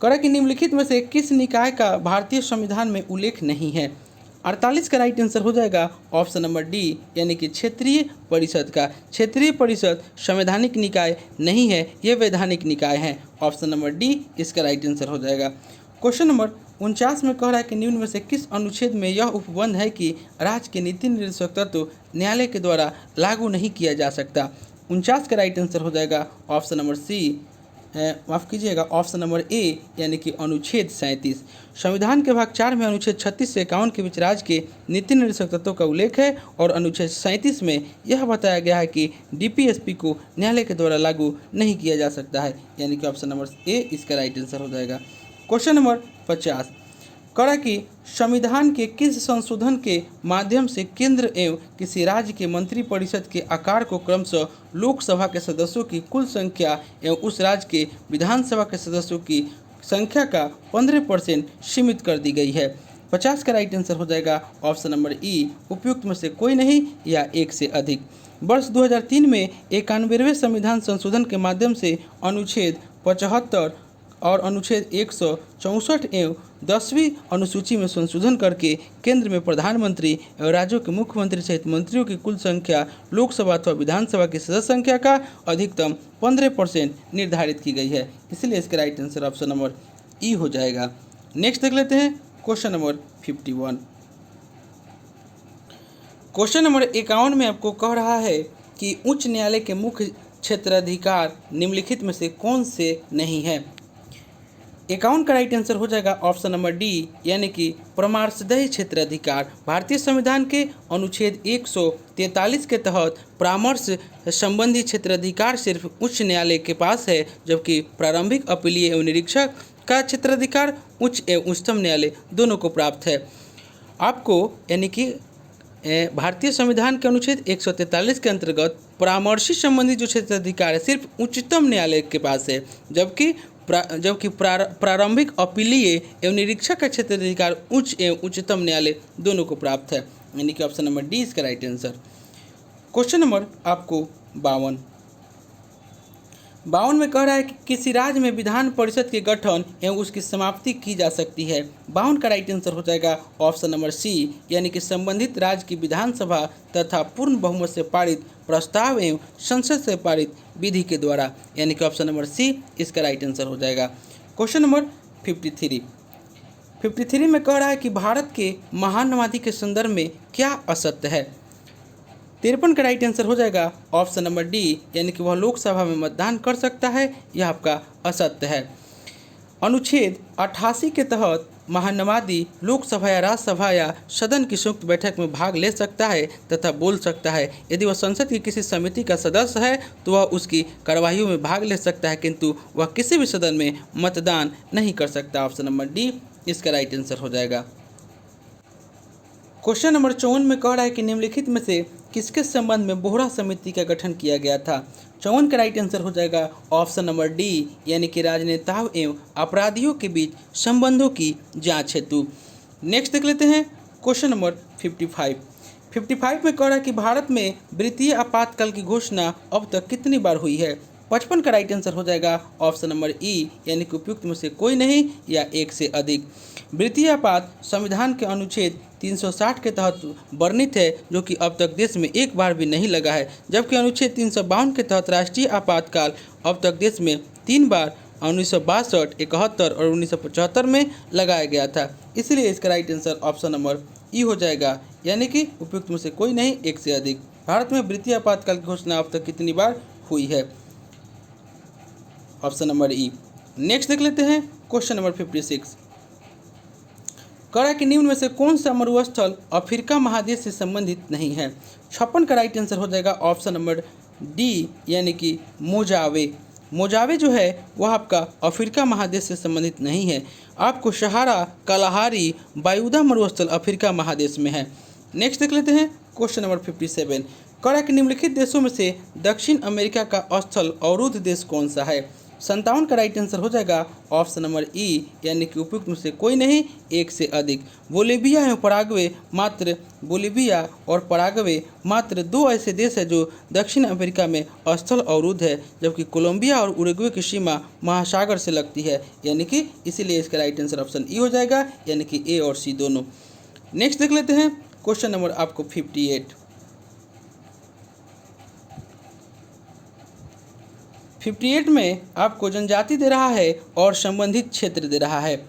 कह रहा है कि निम्नलिखित में से किस निकाय का भारतीय संविधान में उल्लेख नहीं है। 48 का राइट आंसर हो जाएगा ऑप्शन नंबर डी, यानी कि क्षेत्रीय परिषद का। क्षेत्रीय परिषद संवैधानिक निकाय नहीं है, ये वैधानिक निकाय है। ऑप्शन नंबर डी इसका राइट आंसर हो जाएगा। क्वेश्चन नंबर 49 में कह रहा है कि निम्न में से किस अनुच्छेद में यह उपबंध है कि राज्य के नीति निर्देशक तत्व न्यायालय के द्वारा लागू नहीं किया जा सकता। 49 का राइट आंसर हो जाएगा ऑप्शन नंबर सी, माफ़ कीजिएगा ऑप्शन नंबर ए, यानी कि अनुच्छेद 37। संविधान के भाग 4 में अनुच्छेद 36 से 51 के बीच राज्य के नीति निर्देशक तत्वों का उल्लेख है और अनुच्छेद 37 में यह बताया गया है कि डीपीएसपी को न्यायालय के द्वारा लागू नहीं किया जा सकता है, यानी कि ऑप्शन नंबर ए इसका राइट आंसर हो जाएगा। क्वेश्चन नंबर 50 करा कि संविधान के किस संशोधन के माध्यम से केंद्र एवं किसी राज्य के मंत्रिपरिषद के आकार को क्रमशः लोकसभा के सदस्यों की कुल संख्या एवं उस राज्य के विधानसभा के सदस्यों की संख्या का 15% सीमित कर दी गई है। 50 का राइट आंसर हो जाएगा ऑप्शन नंबर ई, उपयुक्त में से कोई नहीं या एक से अधिक। वर्ष 2003 में 91वें संविधान संशोधन के माध्यम से अनुच्छेद 75 और अनुच्छेद 164 एवं 10वीं अनुसूची में संशोधन करके केंद्र में प्रधानमंत्री एवं राज्यों के मुख्यमंत्री सहित मंत्रियों की कुल संख्या लोकसभा अथवा विधानसभा की सदस्य संख्या का अधिकतम 15% निर्धारित की गई है, इसलिए इसका राइट आंसर ऑप्शन नंबर ई हो जाएगा। नेक्स्ट देख लेते हैं क्वेश्चन नंबर 51। क्वेश्चन नंबर 51 में आपको कह रहा है कि उच्च न्यायालय के मुख्य क्षेत्राधिकार निम्नलिखित में से कौन से नहीं है। 51 का राइट आंसर हो जाएगा ऑप्शन नंबर डी, यानी कि परामर्शदायी क्षेत्राधिकार। भारतीय संविधान के अनुच्छेद 143 के तहत परामर्श संबंधी क्षेत्राधिकार सिर्फ उच्च न्यायालय के पास है, जबकि प्रारंभिक अपीलीय एवं निरीक्षक का क्षेत्राधिकार उच्च एवं उच्चतम न्यायालय दोनों को प्राप्त है। आपको यानी कि भारतीय संविधान के अनुच्छेद 143 के अंतर्गत परामर्शी संबंधी जो क्षेत्राधिकार है सिर्फ उच्चतम न्यायालय के पास है, जबकि प्रारंभिक अपीलीय एवं निरीक्षक का क्षेत्राधिकार उच्च एवं उच्चतम न्यायालय दोनों को प्राप्त है, यानी कि ऑप्शन नंबर डी इसका राइट आंसर। क्वेश्चन नंबर आपको 52 में कह रहा है कि किसी राज्य में विधान परिषद के गठन एवं उसकी समाप्ति की जा सकती है। 52 का राइट आंसर हो जाएगा ऑप्शन नंबर सी, यानी कि संबंधित राज्य की विधानसभा तथा पूर्ण बहुमत से पारित प्रस्ताव एवं संसद से पारित विधि के द्वारा, यानी कि ऑप्शन नंबर सी इसका राइट आंसर हो जाएगा। क्वेश्चन नंबर 53 में कह रहा है कि भारत के महानवादी के संदर्भ में क्या असत्य है। 53 का राइट आंसर हो जाएगा ऑप्शन नंबर डी, यानी कि वह लोकसभा में मतदान कर सकता है, यह आपका असत्य है। अनुच्छेद 88 के तहत महानवादी लोकसभा या राज्यसभा या सदन की संयुक्त बैठक में भाग ले सकता है तथा बोल सकता है। यदि वह संसद की किसी समिति का सदस्य है तो वह उसकी कार्यवाहियों में भाग ले सकता है, किंतु वह किसी भी सदन में मतदान नहीं कर सकता। ऑप्शन नंबर डी इसका राइट आंसर हो जाएगा। क्वेश्चन नंबर 54 में कह रहा है कि निम्नलिखित में से किसके संबंध में बोहरा समिति का गठन किया गया था। 54 का राइट आंसर हो जाएगा ऑप्शन नंबर डी, यानी कि राजनेताओं एवं अपराधियों के बीच संबंधों की जांच हेतु। नेक्स्ट देख लेते हैं क्वेश्चन नंबर 55 में कह रहा है कि भारत में वित्तीय आपातकाल की घोषणा अब तक कितनी बार हुई है। 55 का राइट आंसर हो जाएगा ऑप्शन नंबर ई, यानी कि उपयुक्त में से कोई नहीं या एक से अधिक। वित्तीय आपात संविधान के अनुच्छेद 360 के तहत वर्णित है, जो कि अब तक देश में एक बार भी नहीं लगा है, जबकि अनुच्छेद 352 के तहत राष्ट्रीय आपातकाल अब तक देश में 3 बार 1962, 71 और 1975 में लगाया गया था। इसलिए इसका राइट आंसर ऑप्शन नंबर ई हो जाएगा, यानी कि उपयुक्त में से कोई नहीं एक से अधिक। भारत में वित्तीय आपातकाल की घोषणा अब तक कितनी बार हुई है, ऑप्शन नंबर ई। नेक्स्ट देख लेते हैं क्वेश्चन नंबर 56। करा कि निम्न में से कौन सा मरुस्थल अफ्रीका महादेश से संबंधित नहीं है। 56 का राइट आंसर हो जाएगा ऑप्शन नंबर डी, यानी कि मोजावे। मोजावे जो है वह आपका अफ्रीका महादेश से संबंधित नहीं है। आपको सहारा, कालाहारी, बायूदा मरुस्थल अफ्रीका महादेश में है। नेक्स्ट देख लेते हैं क्वेश्चन नंबर 57। करा कि निम्नलिखित देशों में से दक्षिण अमेरिका का स्थल अवरुद्ध देश कौन सा है। 57 का राइट आंसर हो जाएगा ऑप्शन नंबर ई, यानी कि उपयुक्त में से कोई नहीं एक से अधिक। बोलीविया एवं बोलीविया और पराग्वे मात्र 2 ऐसे देश हैं जो दक्षिण अमेरिका में स्थल अवरुद्ध है, जबकि कोलंबिया और उरुग्वे की सीमा महासागर से लगती है, यानी कि इसीलिए इसका राइट आंसर ऑप्शन ई हो जाएगा, यानी कि ए और सी दोनों। नेक्स्ट देख लेते हैं क्वेश्चन नंबर आपको 58 में आपको जनजाति दे रहा है और संबंधित क्षेत्र दे रहा है।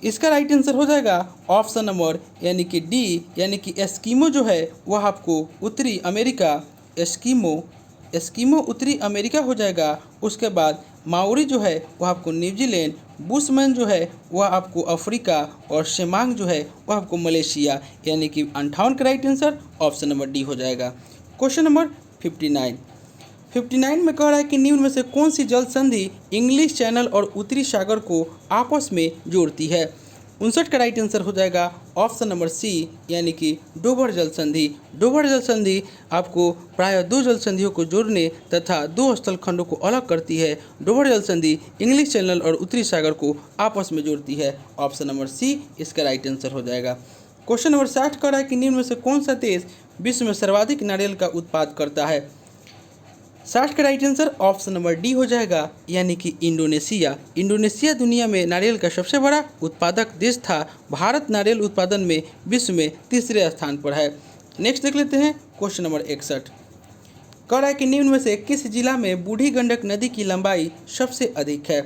इसका राइट आंसर हो जाएगा ऑप्शन नंबर यानी कि डी, यानी कि एस्किमो जो है वह आपको उत्तरी अमेरिका, एस्किमो उत्तरी अमेरिका हो जाएगा। उसके बाद माओरी जो है वह आपको न्यूजीलैंड, बुशमैन जो है वह आपको अफ्रीका और शेमांग जो है वह आपको मलेशिया, यानी कि 58 का right answer option number D हो जाएगा। क्वेश्चन नंबर 59 में कह रहा है कि निम्न में से कौन सी जल संधि इंग्लिश चैनल और उत्तरी सागर को आपस में जोड़ती है। 59 का राइट आंसर हो जाएगा ऑप्शन नंबर सी, यानी कि डोबर जल संधि। डोबर जल संधि आपको प्रायः 2 जल संधियों को जोड़ने तथा 2 स्थल खंडों को अलग करती है। डोबर जल संधि इंग्लिश चैनल और उत्तरी सागर को आपस में जोड़ती है। ऑप्शन नंबर सी इसका राइट आंसर हो जाएगा। क्वेश्चन नंबर 60 कह रहा है कि निम्न में से कौन सा देश विश्व में सर्वाधिक नारियल का उत्पाद करता है। 60 का right answer option number D हो जाएगा, यानी कि इंडोनेशिया। इंडोनेशिया दुनिया में नारियल का सबसे बड़ा उत्पादक देश था। भारत नारियल उत्पादन में विश्व में तीसरे स्थान पर है। नेक्स्ट देख लेते हैं क्वेश्चन नंबर 61। कह रहा है कि निम्न में से किस जिला में बूढ़ी गंडक नदी की लंबाई सबसे अधिक है।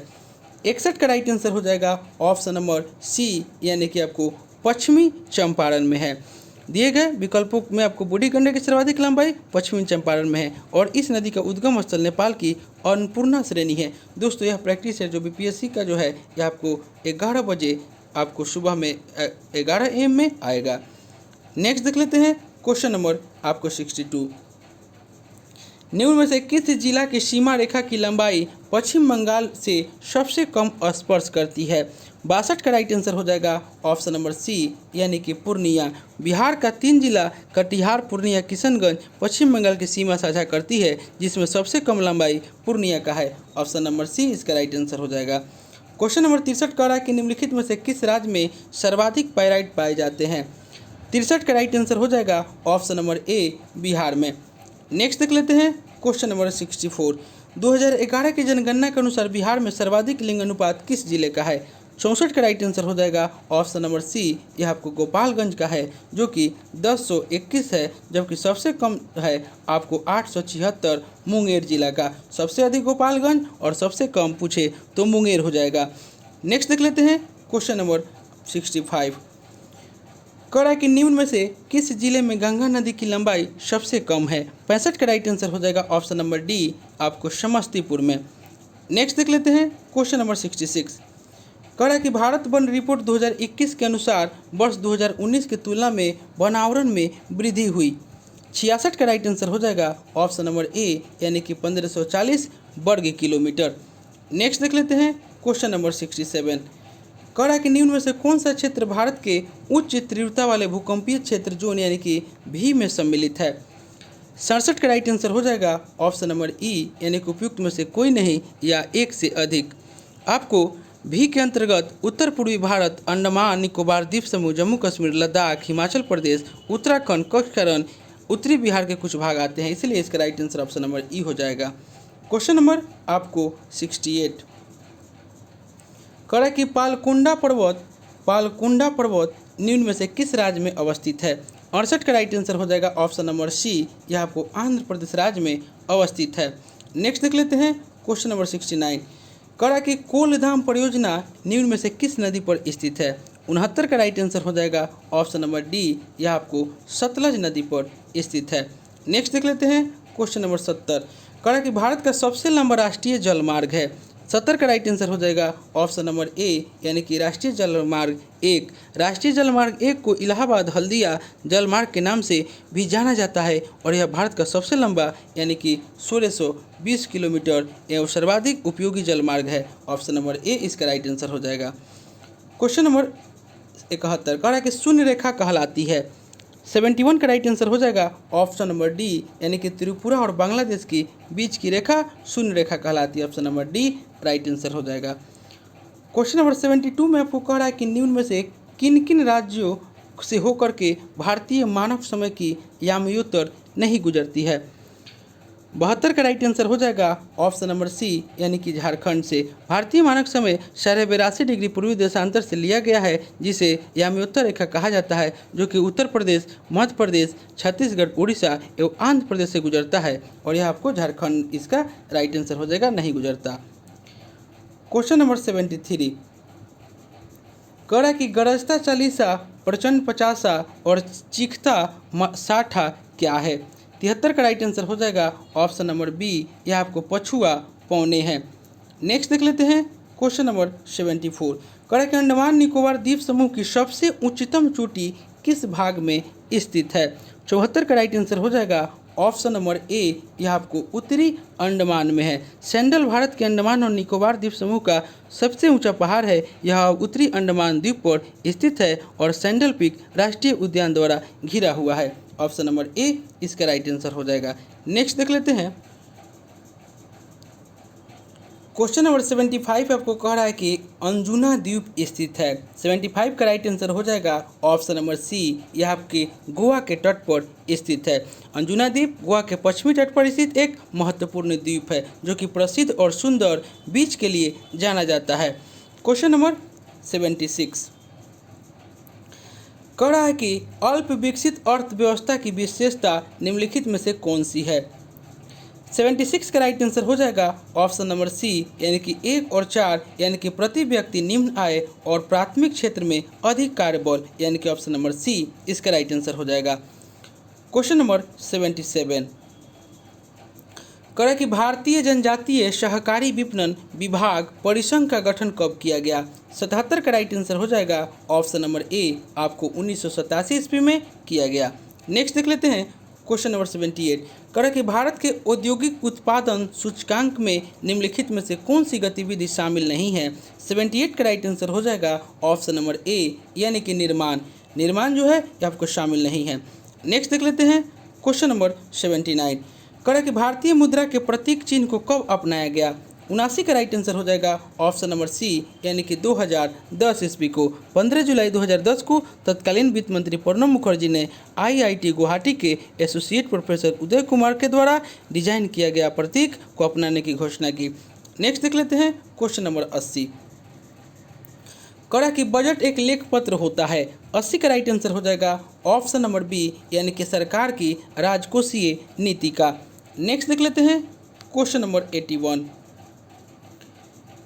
61 का राइट आंसर हो जाएगा ऑप्शन नंबर सी, यानी कि आपको पश्चिमी चंपारण में है। दिए गए विकल्पों में आपको बूढ़ी गंडक की सर्वाधिक लंबाई पश्चिमी चंपारण में है और इस नदी का उद्गम स्थल नेपाल की अन्नपूर्णा श्रेणी है। दोस्तों यह प्रैक्टिस है जो बीपीएससी का जो है यह आपको 11 बजे आपको सुबह में 11 AM में आएगा। नेक्स्ट देख लेते हैं क्वेश्चन नंबर आपको 62। निम्न में से किस जिला की सीमा रेखा की लंबाई पश्चिम बंगाल से सबसे कम स्पर्श करती है। 62 का राइट आंसर हो जाएगा ऑप्शन नंबर सी, यानी कि पूर्णिया। बिहार का 3 जिला कटिहार, पूर्णिया, किशनगंज पश्चिम बंगाल की सीमा साझा करती है, जिसमें सबसे कम लंबाई पूर्णिया का है। ऑप्शन नंबर सी इसका राइट आंसर हो जाएगा। क्वेश्चन नंबर 63 कह रहा है कि निम्नलिखित में से किस राज्य में सर्वाधिक पाइराइट पाए जाते हैं। 63 का राइट आंसर हो जाएगा ऑप्शन नंबर ए, बिहार में। नेक्स्ट देख लेते हैं क्वेश्चन नंबर 64। 2011 की जनगणना के अनुसार बिहार में सर्वाधिक लिंग अनुपात किस जिले का है। 64 का राइट आंसर हो जाएगा ऑप्शन नंबर सी, यह आपको गोपालगंज का है जो कि 1021 है, जबकि सबसे कम है आपको 876 मुंगेर जिला का। सबसे अधिक गोपालगंज और सबसे कम पूछे तो मुंगेर हो जाएगा। नेक्स्ट देख लेते हैं क्वेश्चन नंबर 65। कह रहा है कि निम्न में से किस जिले में गंगा नदी की लंबाई सबसे कम है। 65 का राइट आंसर हो जाएगा ऑप्शन नंबर डी, आपको समस्तीपुर में। नेक्स्ट देख लेते हैं क्वेश्चन नंबर 66। कह रहा है कि भारत वन रिपोर्ट 2021 के अनुसार वर्ष 2019 की तुलना में वनावरण में वृद्धि हुई। 66 का राइट आंसर हो जाएगा ऑप्शन नंबर ए, यानी कि 1540 वर्ग किलोमीटर। नेक्स्ट देख लेते हैं क्वेश्चन नंबर 67। कह रहा है कि निम्न में से कौन सा क्षेत्र भारत के उच्च तीव्रता वाले भूकंपीय क्षेत्र जोन यानी कि भी में सम्मिलित है। 67 का राइट आंसर हो जाएगा ऑप्शन नंबर ई, यानी कि उपयुक्त में से कोई नहीं या एक से अधिक। आपको भी के अंतर्गत उत्तर पूर्वी भारत, अंडमान निकोबार द्वीप समूह, जम्मू कश्मीर, लद्दाख, हिमाचल प्रदेश, उत्तराखंड, कक्षकरण, उत्तरी बिहार के कुछ भाग आते हैं, इसलिए इसका राइट आंसर ऑप्शन नंबर ई हो जाएगा। क्वेश्चन नंबर आपको 68 करा कि पालकुंडा पर्वत निम्न में से किस राज्य में अवस्थित है। 68 का राइट आंसर हो जाएगा ऑप्शन नंबर सी, यह आपको आंध्र प्रदेश राज्य में अवस्थित है। नेक्स्ट देख लेते हैं क्वेश्चन नंबर 69 करा कि कोलधाम परियोजना निम्न में से किस नदी पर स्थित है। 69 का राइट आंसर हो जाएगा ऑप्शन नंबर डी, यह आपको सतलज नदी पर स्थित है। नेक्स्ट देख लेते हैं क्वेश्चन नंबर 70 करा कि भारत का सबसे लंबा राष्ट्रीय जलमार्ग है। 70 का राइट आंसर हो जाएगा ऑप्शन नंबर ए, यानी कि राष्ट्रीय जलमार्ग 1। राष्ट्रीय जलमार्ग 1 को इलाहाबाद हल्दिया जलमार्ग के नाम से भी जाना जाता है और यह भारत का सबसे लंबा यानी कि 1620 किलोमीटर एवं सर्वाधिक उपयोगी जलमार्ग है। ऑप्शन नंबर ए इसका राइट आंसर हो जाएगा। क्वेश्चन नंबर 71 कह रहा है कि शून्य रेखा कहलाती है। 71 का राइट आंसर हो जाएगा ऑप्शन नंबर डी, यानी कि त्रिपुरा और बांग्लादेश की बीच की रेखा शून्य रेखा कहलाती है। Option number D right answer हो जाएगा। क्वेश्चन नंबर 72 में आपको कह रहा है कि निम्न में से किन किन राज्यों से होकर के भारतीय मानव समय की यामियोत्तर नहीं गुजरती है। 72 का राइट आंसर हो जाएगा ऑप्शन नंबर सी, यानी कि झारखंड से। भारतीय मानक समय 82.5 डिग्री पूर्वी देशांतर से लिया गया है, जिसे यामियोत्तर रेखा कहा जाता है, जो कि उत्तर प्रदेश, मध्य प्रदेश, छत्तीसगढ़, उड़ीसा एवं आंध्र प्रदेश से गुजरता है और यह आपको झारखंड इसका राइट आंसर हो जाएगा, नहीं गुजरता। क्वेश्चन नंबर 73 कह रहा कि गरजता चालीसा, प्रचंड पचासा और चीखता साठा क्या है। 73 का राइट आंसर हो जाएगा ऑप्शन नंबर बी, यह आपको पछुआ पौने हैं। नेक्स्ट देख लेते हैं क्वेश्चन नंबर 74 कह रहा कि अंडमान निकोबार द्वीप समूह की सबसे उच्चतम चोटी किस भाग में स्थित है। 74 का राइट आंसर हो जाएगा ऑप्शन नंबर ए, यह आपको उत्तरी अंडमान में है। सैंडल भारत के अंडमान और निकोबार द्वीप समूह का सबसे ऊंचा पहाड़ है। यह उत्तरी अंडमान द्वीप पर स्थित है और सैंडल पीक राष्ट्रीय उद्यान द्वारा घिरा हुआ है। ऑप्शन नंबर ए इसका राइट आंसर हो जाएगा। नेक्स्ट देख लेते हैं क्वेश्चन नंबर 75 आपको कह रहा है कि अंजुना द्वीप स्थित है। 75 का राइट आंसर हो जाएगा ऑप्शन नंबर सी, यह आपके गोवा के तट पर स्थित है। अंजुना द्वीप गोवा के पश्चिमी तट पर स्थित एक महत्वपूर्ण द्वीप है, जो कि प्रसिद्ध और सुंदर बीच के लिए जाना जाता है। क्वेश्चन नंबर 76 कह रहा है कि अल्प विकसित अर्थव्यवस्था की विशेषता निम्नलिखित में से कौन सी है। 76 का राइट आंसर हो जाएगा ऑप्शन नंबर सी, यानी कि 1 और 4, यानी कि प्रति व्यक्ति निम्न आय और प्राथमिक क्षेत्र में अधिक कार्यबल, यानी कि ऑप्शन नंबर सी इसका राइट आंसर हो जाएगा। क्वेश्चन नंबर 77 कह रहा है कि भारतीय जनजातीय सहकारी विपणन विभाग परिसंघ का गठन कब किया गया। 77 का राइट आंसर हो जाएगा ऑप्शन नंबर ए, आपको 1987 ईस्वी में किया गया। नेक्स्ट देख लेते हैं क्वेश्चन नंबर 78 कह रहा है कि भारत के औद्योगिक उत्पादन सूचकांक में निम्नलिखित में से कौन सी गतिविधि शामिल नहीं है। 78 का राइट आंसर हो जाएगा ऑप्शन नंबर ए, यानी कि निर्माण जो है ये आपको शामिल नहीं है। नेक्स्ट देख लेते हैं क्वेश्चन नंबर 79 कह रहा है कि भारतीय मुद्रा के प्रतीक चिन्ह को कब अपनाया गया। 79 का राइट आंसर हो जाएगा ऑप्शन नंबर सी, यानी कि 2010 ईस्वी को। 15 जुलाई 2010 को तत्कालीन वित्त मंत्री प्रणब मुखर्जी ने IIT गुवाहाटी के एसोसिएट प्रोफेसर उदय कुमार के द्वारा डिजाइन किया गया प्रतीक को अपनाने की घोषणा की। नेक्स्ट देख लेते हैं क्वेश्चन नंबर 80 कह रहा कि बजट एक लेख पत्र होता है। 80 का राइट आंसर हो जाएगा ऑप्शन नंबर बी, यानी कि सरकार की राजकोषीय नीति का। नेक्स्ट देख लेते हैं क्वेश्चन नंबर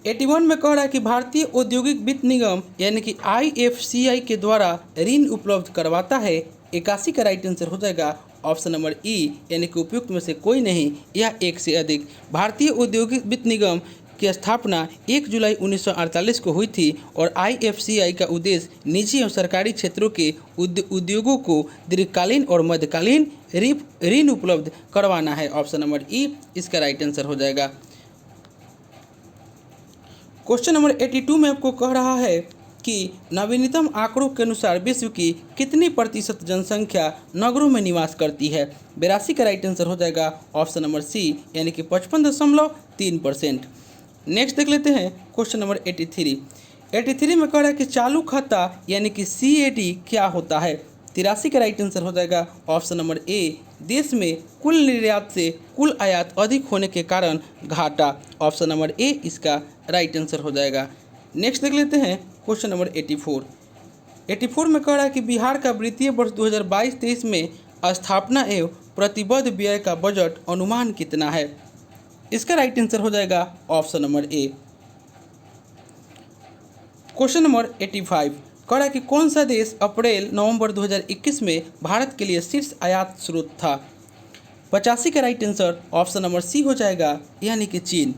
81 में कह रहा है कि भारतीय औद्योगिक वित्त निगम यानी कि IFCI के द्वारा ऋण उपलब्ध करवाता है। 81 का राइट आंसर हो जाएगा ऑप्शन नंबर ई, यानी कि उपयुक्त में से कोई नहीं या एक से अधिक। भारतीय औद्योगिक वित्त निगम की स्थापना 1 जुलाई 1948 को हुई थी और IFCI का उद्देश्य निजी और सरकारी क्षेत्रों के उद्योगों को दीर्घकालीन और मध्यकालीन ऋण उपलब्ध करवाना है। ऑप्शन नंबर ई इसका राइट आंसर हो जाएगा। क्वेश्चन नंबर 82 में आपको कह रहा है कि नवीनतम आंकड़ों के अनुसार विश्व की कितनी प्रतिशत जनसंख्या नगरों में निवास करती है। 82 का राइट आंसर हो जाएगा ऑप्शन नंबर सी, यानी कि 55.3%। नेक्स्ट देख लेते हैं क्वेश्चन नंबर 83 में कह रहा है कि चालू खाता यानी कि CAD क्या होता है। 83 का राइट आंसर हो जाएगा ऑप्शन नंबर ए, देश में कुल निर्यात से कुल आयात अधिक होने के कारण घाटा। ऑप्शन नंबर ए इसका राइट आंसर हो जाएगा। नेक्स्ट देख लेते हैं क्वेश्चन नंबर 84 में कह रहा है कि बिहार का वित्तीय वर्ष 2022-23 में स्थापना एवं प्रतिबद्ध व्यय का बजट अनुमान कितना है। इसका राइट आंसर हो जाएगा option number A. Question number 85 कह रहा है कि कौन सा देश अप्रैल-नवंबर 2021 में भारत के लिए शीर्ष आयात स्रोत था। 85 का right answer option number C हो जाएगा, यानी कि चीन।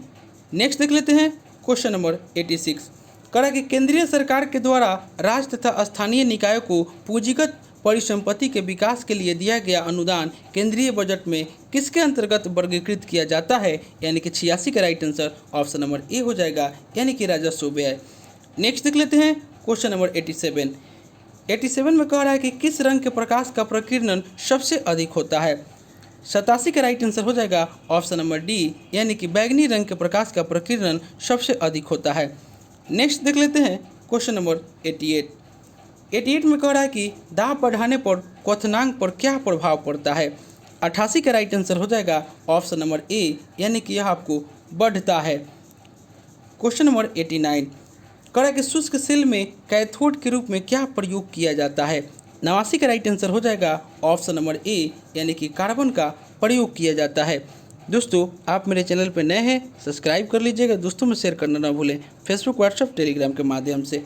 नेक्स्ट देख लेते हैं क्वेश्चन नंबर 86 कह रहा है कि केंद्रीय सरकार के द्वारा राज्य तथा स्थानीय निकायों को पूंजीगत परिसंपत्ति के विकास के लिए दिया गया अनुदान केंद्रीय बजट में किसके अंतर्गत वर्गीकृत किया जाता है, यानी कि 86 का right answer option number A हो जाएगा, यानी कि राजस्व व्यय। नेक्स्ट देख लेते हैं क्वेश्चन नंबर 87 में कह रहा है कि किस रंग के प्रकाश का प्रकीर्णन सबसे अधिक होता है। 87 का राइट आंसर हो जाएगा ऑप्शन नंबर डी, यानी कि बैंगनी रंग के प्रकाश का प्रकीर्णन सबसे अधिक होता है। नेक्स्ट देख लेते हैं क्वेश्चन नंबर 88 में कह रहा है कि दाब बढ़ाने पर क्वथनांक पर क्या प्रभाव पड़ता है। 88 का राइट आंसर हो जाएगा ऑप्शन नंबर ए, यानी कि यह आपको बढ़ता है। क्वेश्चन नंबर 89 कह रहा है कि शुष्क सेल में कैथोड के रूप में क्या प्रयोग किया जाता है। 89 का राइट आंसर हो जाएगा ऑप्शन नंबर ए, यानी कि कार्बन का प्रयोग किया जाता है। दोस्तों, आप मेरे चैनल पर नए हैं, सब्सक्राइब कर लीजिएगा, दोस्तों में शेयर करना ना भूलें, फेसबुक, व्हाट्सएप, टेलीग्राम के माध्यम से।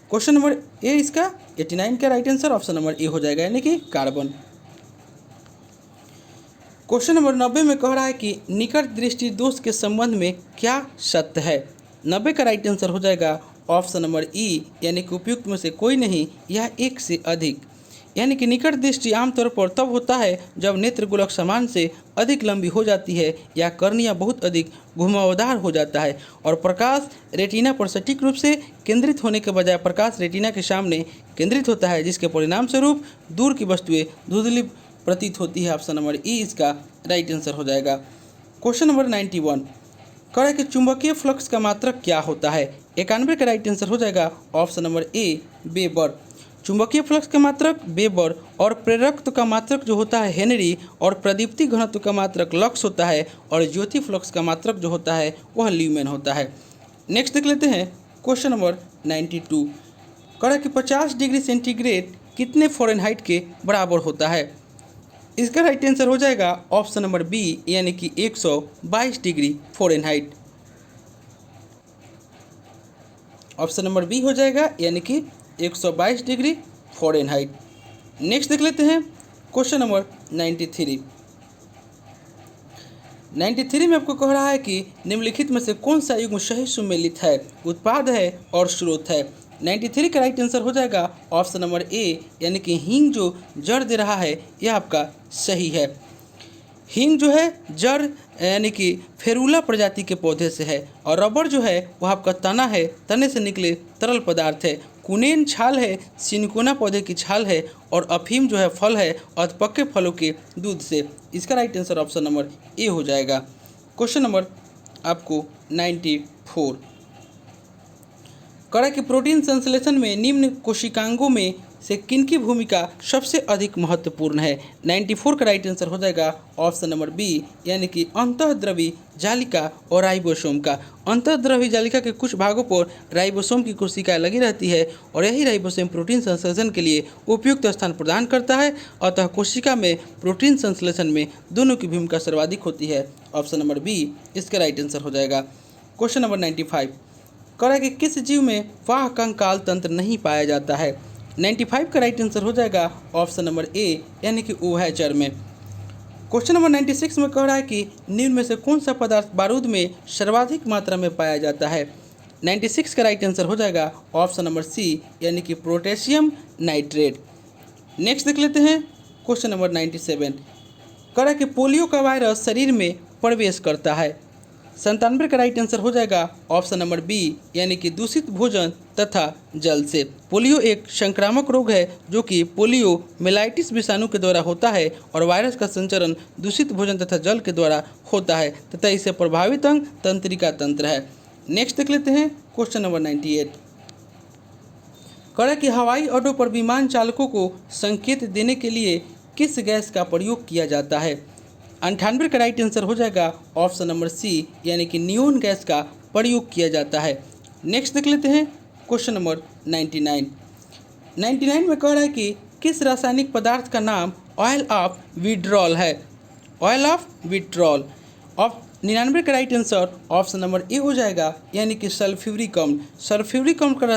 क्वेश्चन नंबर ए इसका 89 का right answer option number A हो जाएगा, यानी कि कार्बन। क्वेश्चन नंबर 90 में कह रहा है कि निकट दृष्टि दोष के संबंध में क्या सत्य है। 90 का राइट आंसर हो जाएगा ऑप्शन नंबर ई, यानी कि उपयुक्त में से कोई नहीं, यह एक से अधिक। यानी कि निकट दृष्टि आमतौर पर तब होता है जब नेत्र गोलक सामान्य से अधिक लंबी हो जाती है या कर्निया बहुत अधिक घुमावदार हो जाता है और प्रकाश रेटिना पर सटीक रूप से केंद्रित होने के बजाय प्रकाश रेटिना के सामने केंद्रित होता है, जिसके परिणाम स्वरूप दूर की वस्तुएं धुंधली प्रतीत होती है। ऑप्शन नंबर ई इसका राइट आंसर हो जाएगा। क्वेश्चन नंबर 91 कह रहा है कि चुंबकीय फ्लक्स का मात्रक क्या होता है। 91 का राइट आंसर हो जाएगा ऑप्शन नंबर ए, वेबर। चुंबकीय फ्लक्स का मात्रक वेबर और प्रेरकत्व का मात्रक जो होता है हेनरी और प्रदीप्ति घनत्व का मात्रक लक्स होता है और ज्योति फ्लक्स का मात्रक जो होता है वह ल्यूमेन होता है। नेक्स्ट देख लेते हैं क्वेश्चन नंबर 92 कह रहा है कि 50 डिग्री सेंटीग्रेड कितने फ़ारेनहाइट के बराबर होता है। इसका राइट आंसर हो जाएगा ऑप्शन नंबर बी, यानी कि 122 degree Fahrenheit. Option number B हो जाएगा, यानी कि 122 डिग्री फ़ारेनहाइट। नेक्स्ट देख लेते हैं क्वेश्चन नंबर 93 में आपको कह रहा है कि निम्नलिखित में से कौन सा युग्म सही सुमेलित है, उत्पाद है और स्रोत है। 93 का राइट आंसर हो जाएगा ऑप्शन नंबर ए, यानी कि हींग जो जड़ दे रहा है यह आपका सही है। हींग जो है जड़ यानी कि फेरुला प्रजाति के पौधे से है और रबर जो है वह आपका तना है, तने से निकले तरल पदार्थ है। कुनेन छाल है, सिनकोना पौधे की छाल है और अफीम जो है फल है अधपक्के फलों के दूध से। इसका right answer option number A हो जाएगा। क्वेश्चन नंबर आपको 94 कह रहा है कि प्रोटीन संश्लेषण में निम्न कोशिकांगों में से किनकी भूमिका सबसे अधिक महत्वपूर्ण है। 94 का राइट आंसर हो जाएगा ऑप्शन नंबर बी, यानी कि अंतःद्रवी जालिका और राइबोसोम का। अंतःद्रवी जालिका के कुछ भागों पर राइबोसोम की कोशिकाएं लगी रहती है और यही राइबोसोम प्रोटीन संश्लेषण के लिए उपयुक्त स्थान प्रदान करता है। अतः कोशिका में प्रोटीन संश्लेषण में दोनों की भूमिका सर्वाधिक होती है। ऑप्शन नंबर बी इसका राइट आंसर हो जाएगा। क्वेश्चन नंबर 95 कह रहा है कि किस जीव में वाह कंकाल तंत्र नहीं पाया जाता है। 95 का राइट आंसर हो जाएगा ऑप्शन नंबर ए, यानी कि उभयचर में। क्वेश्चन नंबर 96 में कह रहा है कि निम्न में से कौन सा पदार्थ बारूद में सर्वाधिक मात्रा में पाया जाता है। 96 का राइट आंसर हो जाएगा ऑप्शन नंबर सी, यानी कि पोटेशियम नाइट्रेट। नेक्स्ट देख लेते हैं क्वेश्चन नंबर 97 कह रहा है कि पोलियो का वायरस शरीर में प्रवेश करता है। 97 का राइट आंसर हो जाएगा ऑप्शन नंबर बी यानी कि दूषित भोजन तथा जल से। पोलियो एक संक्रामक रोग है जो कि पोलियो मेलाइटिस विषाणु के द्वारा होता है और वायरस का संचरण दूषित भोजन तथा जल के द्वारा होता है तथा इससे प्रभावित अंग तंत्रिका तंत्र है। नेक्स्ट देख लेते हैं क्वेश्चन नंबर 98। कह कि हवाई अड्डों पर विमान चालकों को संकेत देने के लिए किस गैस का प्रयोग किया जाता है। 98 का राइट आंसर हो जाएगा ऑप्शन नंबर सी यानी कि नियोन गैस का प्रयोग किया जाता है। नेक्स्ट देख लेते हैं क्वेश्चन नंबर 99 में कह रहा है कि किस रासायनिक पदार्थ का नाम ऑयल ऑफ विड्रॉल है। Oil of withdrawal. 99 का right answer option number A हो जाएगा यानी कि सल्फ्यूरिक अम्ल। सल्फ्यूरिक अम्ल का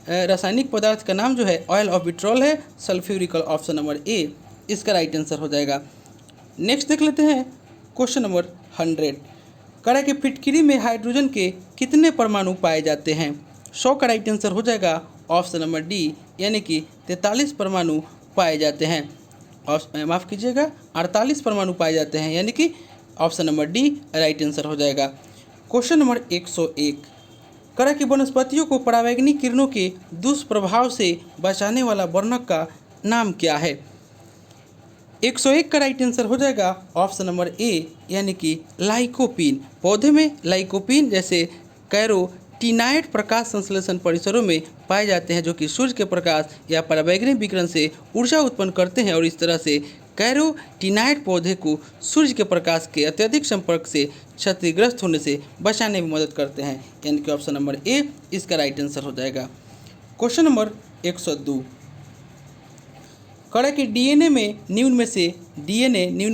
रासायनिक पदार्थ का नाम जो है ऑयल ऑफ विड्रॉल है, सल्फ्यूरिक। ऑप्शन नंबर ए इसका राइट आंसर हो जाएगा। नेक्स्ट देख लेते हैं क्वेश्चन नंबर 100। कह रहा है कि फिटकिरी में हाइड्रोजन के कितने परमाणु पाए जाते हैं। 100 का राइट आंसर हो जाएगा ऑप्शन नंबर डी यानी कि 43 परमाणु पाए जाते हैं। माफ़ कीजिएगा 48 परमाणु पाए जाते हैं यानी कि option number D right answer हो जाएगा। Question number 101। कह रहा है कि वनस्पतियों को परावैंगनी किरणों के दुष्प्रभाव से बचाने वाला वर्णक का नाम क्या है। 101 का राइट आंसर हो जाएगा ऑप्शन नंबर ए यानी कि लाइकोपीन। पौधे में लाइकोपीन जैसे कैरोटीनाइड प्रकाश संश्लेषण परिसरों में पाए जाते हैं जो कि सूर्य के प्रकाश या परावैंगनी विकिरण से ऊर्जा उत्पन्न करते हैं और इस तरह से कैरोटीनाइड पौधे को सूर्य के प्रकाश के अत्यधिक संपर्क से क्षतिग्रस्त होने से बचाने में मदद करते हैं यानी कि ऑप्शन नंबर ए इसका राइट आंसर हो जाएगा। Question number 102। कह रहा कि डीएनए न्यून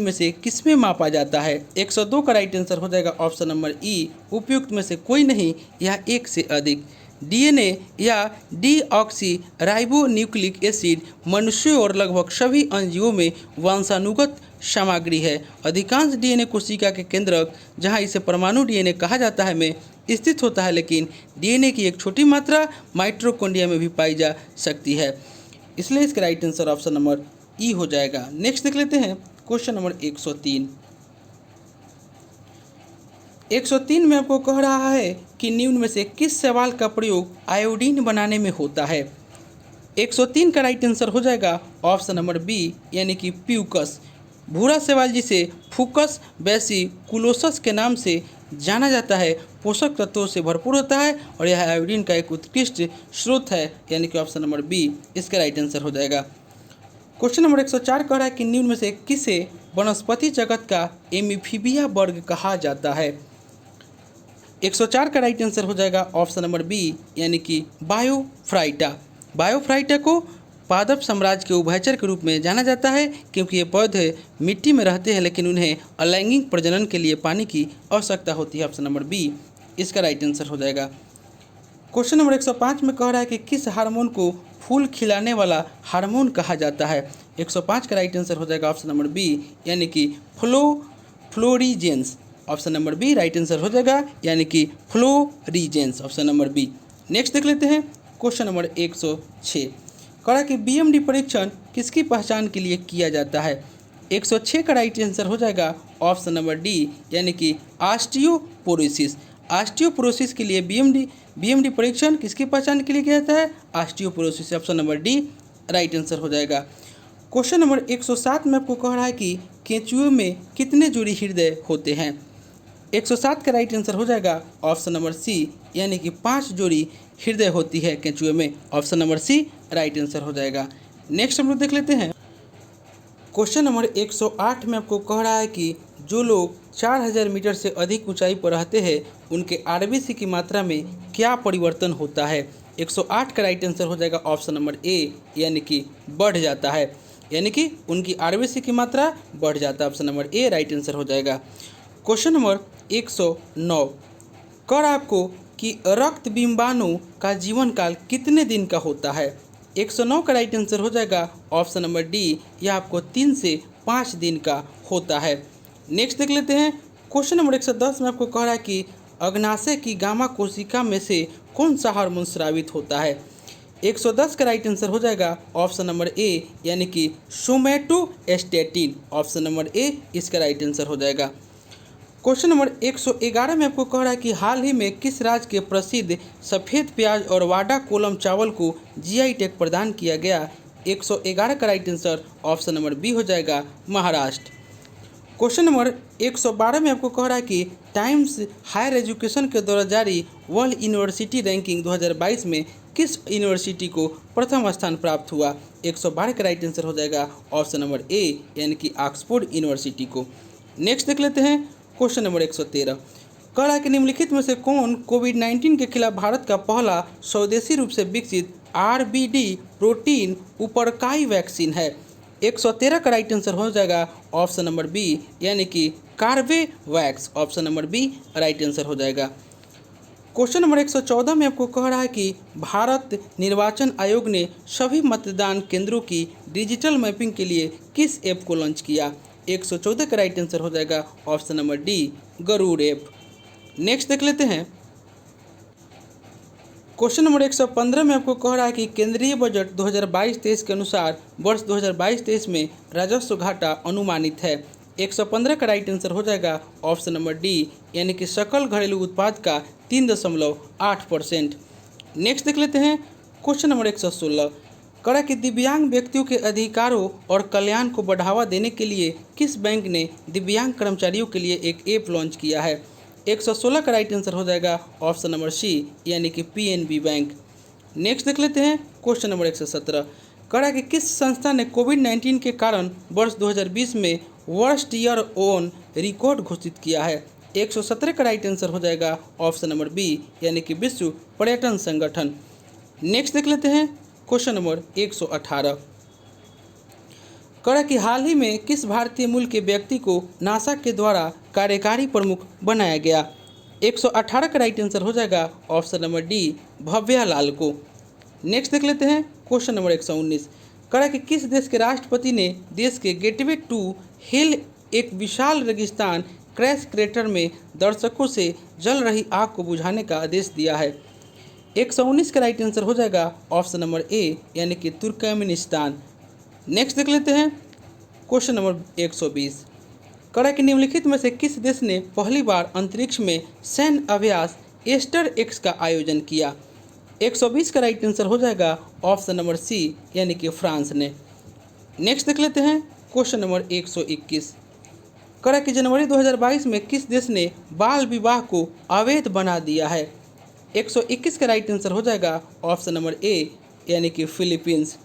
में से किस में मापा जाता है। 102 का राइट आंसर हो जाएगा ऑप्शन नंबर ई उपयुक्त में से कोई नहीं या एक से अधिक। डीएनए या डीऑक्सी राइबोन्यूक्लिक एसिड मनुष्यों और लगभग सभी अन्य में वंशानुगत सामग्री है। अधिकांश डीएनए कोशिका के केंद्रक जहां इसे परमाणु डीएनए कहा जाता है में स्थित होता है, लेकिन डीएनए की एक छोटी मात्रा माइटोकॉन्ड्रिया में भी पाई जा सकती है, इसलिए इसका राइट आंसर ऑप्शन नंबर ई हो जाएगा। नेक्स्ट देख लेते हैं क्वेश्चन नंबर 103। 103 में आपको कह रहा है कि निम्न में से किस शैवाल का प्रयोग आयोडीन बनाने में होता है। 103 का राइट आंसर हो जाएगा ऑप्शन नंबर बी यानी कि प्यूकस। भूरा शैवाल जिसे फूकस वेसिकुलोसस के नाम से जाना जाता है पोषक तत्वों से भरपूर होता है और यह आयोडीन का एक उत्कृष्ट स्रोत है यानी कि ऑप्शन नंबर बी इसका राइट आंसर हो जाएगा। क्वेश्चन नंबर 104 कह रहा है कि निम्न में से किसे वनस्पति जगत का एमिफीबिया वर्ग कहा जाता है। 104 का राइट आंसर हो जाएगा ऑप्शन नंबर बी यानी कि बायोफ्राइटा। बायोफ्राइटा को पादप साम्राज्य के उभयचर के रूप में जाना जाता है क्योंकि ये पौधे मिट्टी में रहते हैं लेकिन उन्हें अलैंगिक प्रजनन के लिए पानी की आवश्यकता होती है। ऑप्शन नंबर बी इसका राइट आंसर हो जाएगा। क्वेश्चन नंबर 105 में कह रहा है कि किस हार्मोन को फूल खिलाने वाला हार्मोन कहा जाता है। 105 का राइट आंसर हो जाएगा ऑप्शन नंबर बी यानी कि florigens. Option number B right answer हो जाएगा यानी कि florigens, option number B. Next देख लेते हैं क्वेश्चन नंबर 106। कह रहा कि बीएमडी परीक्षण किसकी पहचान के लिए किया जाता है। 106 का राइट आंसर हो जाएगा ऑप्शन नंबर डी यानी कि ऑस्टियोपोरोसिस। ऑस्टियोपोरोसिस के लिए बीएमडी परीक्षण किसकी पहचान के लिए किया जाता है, osteoporosis. Option number D right answer हो जाएगा। क्वेश्चन नंबर 107 में आपको कह रहा है कि केंचुए में कितने जोड़ी हृदय होते हैं। 107 का राइट आंसर हो जाएगा ऑप्शन नंबर सी यानी कि 5 जोड़ी हृदय होती है केंचुए में। Option number C right answer हो जाएगा। नेक्स्ट हम लोग देख लेते हैं क्वेश्चन नंबर 108 में आपको कह रहा है कि जो लोग 4000 मीटर से अधिक ऊंचाई पर रहते हैं उनके आरबीसी की मात्रा में क्या परिवर्तन होता है। 108 का राइट आंसर हो जाएगा ऑप्शन नंबर ए यानी कि बढ़ जाता है, यानी कि उनकी आरबीसी की मात्रा बढ़ जाता है। Option number A right answer हो जाएगा। क्वेश्चन नंबर 109 कह रहा आपको कि रक्त बिंबाणु का जीवन काल कितने दिन का होता है। 109 का राइट आंसर हो जाएगा ऑप्शन नंबर डी, यह आपको 3 से 5 दिन का होता है। नेक्स्ट देख लेते हैं क्वेश्चन नंबर 110 में आपको कह रहा है कि अग्नाशय की गामा कोशिका में से कौन सा हार्मोन स्रावित होता है। 110 का राइट आंसर हो जाएगा ऑप्शन नंबर ए यानी कि सोमैटोस्टैटिन। ऑप्शन नंबर ए इसका राइट आंसर हो जाएगा। क्वेश्चन नंबर 111 में आपको कह रहा है कि हाल ही में किस राज्य के प्रसिद्ध सफ़ेद प्याज और वाडा कोलम चावल को जीआई टैग प्रदान किया गया। 111 का right answer option number B हो जाएगा, महाराष्ट्र। क्वेश्चन नंबर 112 में आपको कह रहा है कि टाइम्स हायर एजुकेशन के द्वारा जारी वर्ल्ड यूनिवर्सिटी रैंकिंग 2022 में किस यूनिवर्सिटी को प्रथम स्थान प्राप्त हुआ। 112 का राइट आंसर हो जाएगा ऑप्शन नंबर ए, यानी कि ऑक्सफोर्ड यूनिवर्सिटी को। नेक्स्ट देख लेते हैं क्वेश्चन नंबर 113। कह रहा है कि निम्नलिखित में से कौन कोविड-19 के खिलाफ भारत का पहला स्वदेशी रूप से विकसित आरबीडी प्रोटीन उपरकाई वैक्सीन है। 113 का राइट आंसर हो जाएगा ऑप्शन नंबर बी, यानी कि Corbevax. Option number B right answer हो जाएगा। क्वेश्चन नंबर 114 में आपको कह रहा है कि भारत निर्वाचन आयोग ने सभी मतदान केंद्रों की डिजिटल मैपिंग के लिए किस ऐप को लॉन्च किया। 114 का राइट आंसर हो जाएगा option number D, Garud app. Next देख लेते हैं क्वेश्चन नंबर 115 में आपको कह रहा है कि केंद्रीय बजट 2022-23 के अनुसार वर्ष 2022-23 में राजस्व घाटा अनुमानित है। 115 का राइट आंसर हो जाएगा ऑप्शन नंबर डी, यानी कि सकल घरेलू उत्पाद का 3.8%। नेक्स्ट देख लेते हैं क्वेश्चन नंबर 116। कहा कि दिव्यांग व्यक्तियों के अधिकारों और कल्याण को बढ़ावा देने के लिए किस बैंक ने दिव्यांग कर्मचारियों के लिए एक ऐप लॉन्च किया है। 116 का राइट आंसर हो जाएगा ऑप्शन नंबर सी, यानी कि पीएनबी बैंक। नेक्स्ट देख लेते हैं क्वेश्चन नंबर 117। कहा कि किस संस्था ने कोविड-19 के कारण वर्ष 2020 में वर्स्ट ईयर ऑन रिकॉर्ड घोषित किया है। 117 का राइट आंसर हो जाएगा ऑप्शन नंबर बी, यानी कि विश्व पर्यटन संगठन। नेक्स्ट देख लेते हैं क्वेश्चन नंबर 118। कहा कि हाल ही में किस भारतीय मूल के व्यक्ति को नासा के द्वारा कार्यकारी प्रमुख बनाया गया। 118 का राइट आंसर हो जाएगा ऑप्शन नंबर डी, भव्या लाल को। नेक्स्ट देख लेते हैं क्वेश्चन नंबर 119। कहा कि किस देश के राष्ट्रपति ने देश के गेटवे टू हेल एक विशाल रेगिस्तान क्रैश क्रेटर में दर्शकों से जल रही आग को बुझाने का आदेश दिया है। 119 का राइट आंसर हो जाएगा ऑप्शन नंबर ए, यानी कि तुर्कमेनिस्तान। नेक्स्ट देख लेते हैं क्वेश्चन नंबर 120। कहा कि निम्नलिखित में से किस देश ने पहली बार अंतरिक्ष में सैन्य अभ्यास एस्टर एक्स का आयोजन किया। 120 का राइट आंसर हो जाएगा ऑप्शन नंबर सी, यानी कि फ्रांस ने। नेक्स्ट देख लेते हैं क्वेश्चन नंबर 121। कहा कि जनवरी 2022 में किस देश ने बाल विवाह को अवैध बना दिया है। 121 का राइट आंसर हो जाएगा ऑप्शन नंबर ए, यानी कि फिलीपींस।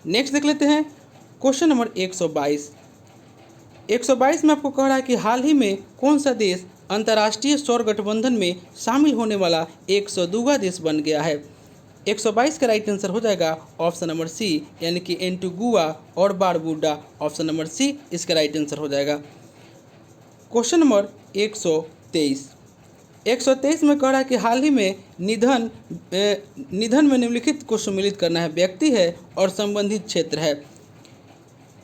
नेक्स्ट देख लेते हैं क्वेश्चन नंबर 122। 122 में आपको कह रहा है कि हाल ही में कौन सा देश अंतर्राष्ट्रीय सौर गठबंधन में शामिल होने वाला 102वां देश बन गया है। 122 का राइट आंसर हो जाएगा ऑप्शन नंबर सी, यानी कि एंटीगुआ और बारबूडा। ऑप्शन नंबर सी इसका राइट आंसर हो जाएगा। Question number 123। 123 में कह रहा है कि हाल ही में निधन में निम्नलिखित को सम्मिलित करना है, व्यक्ति है और संबंधित क्षेत्र है।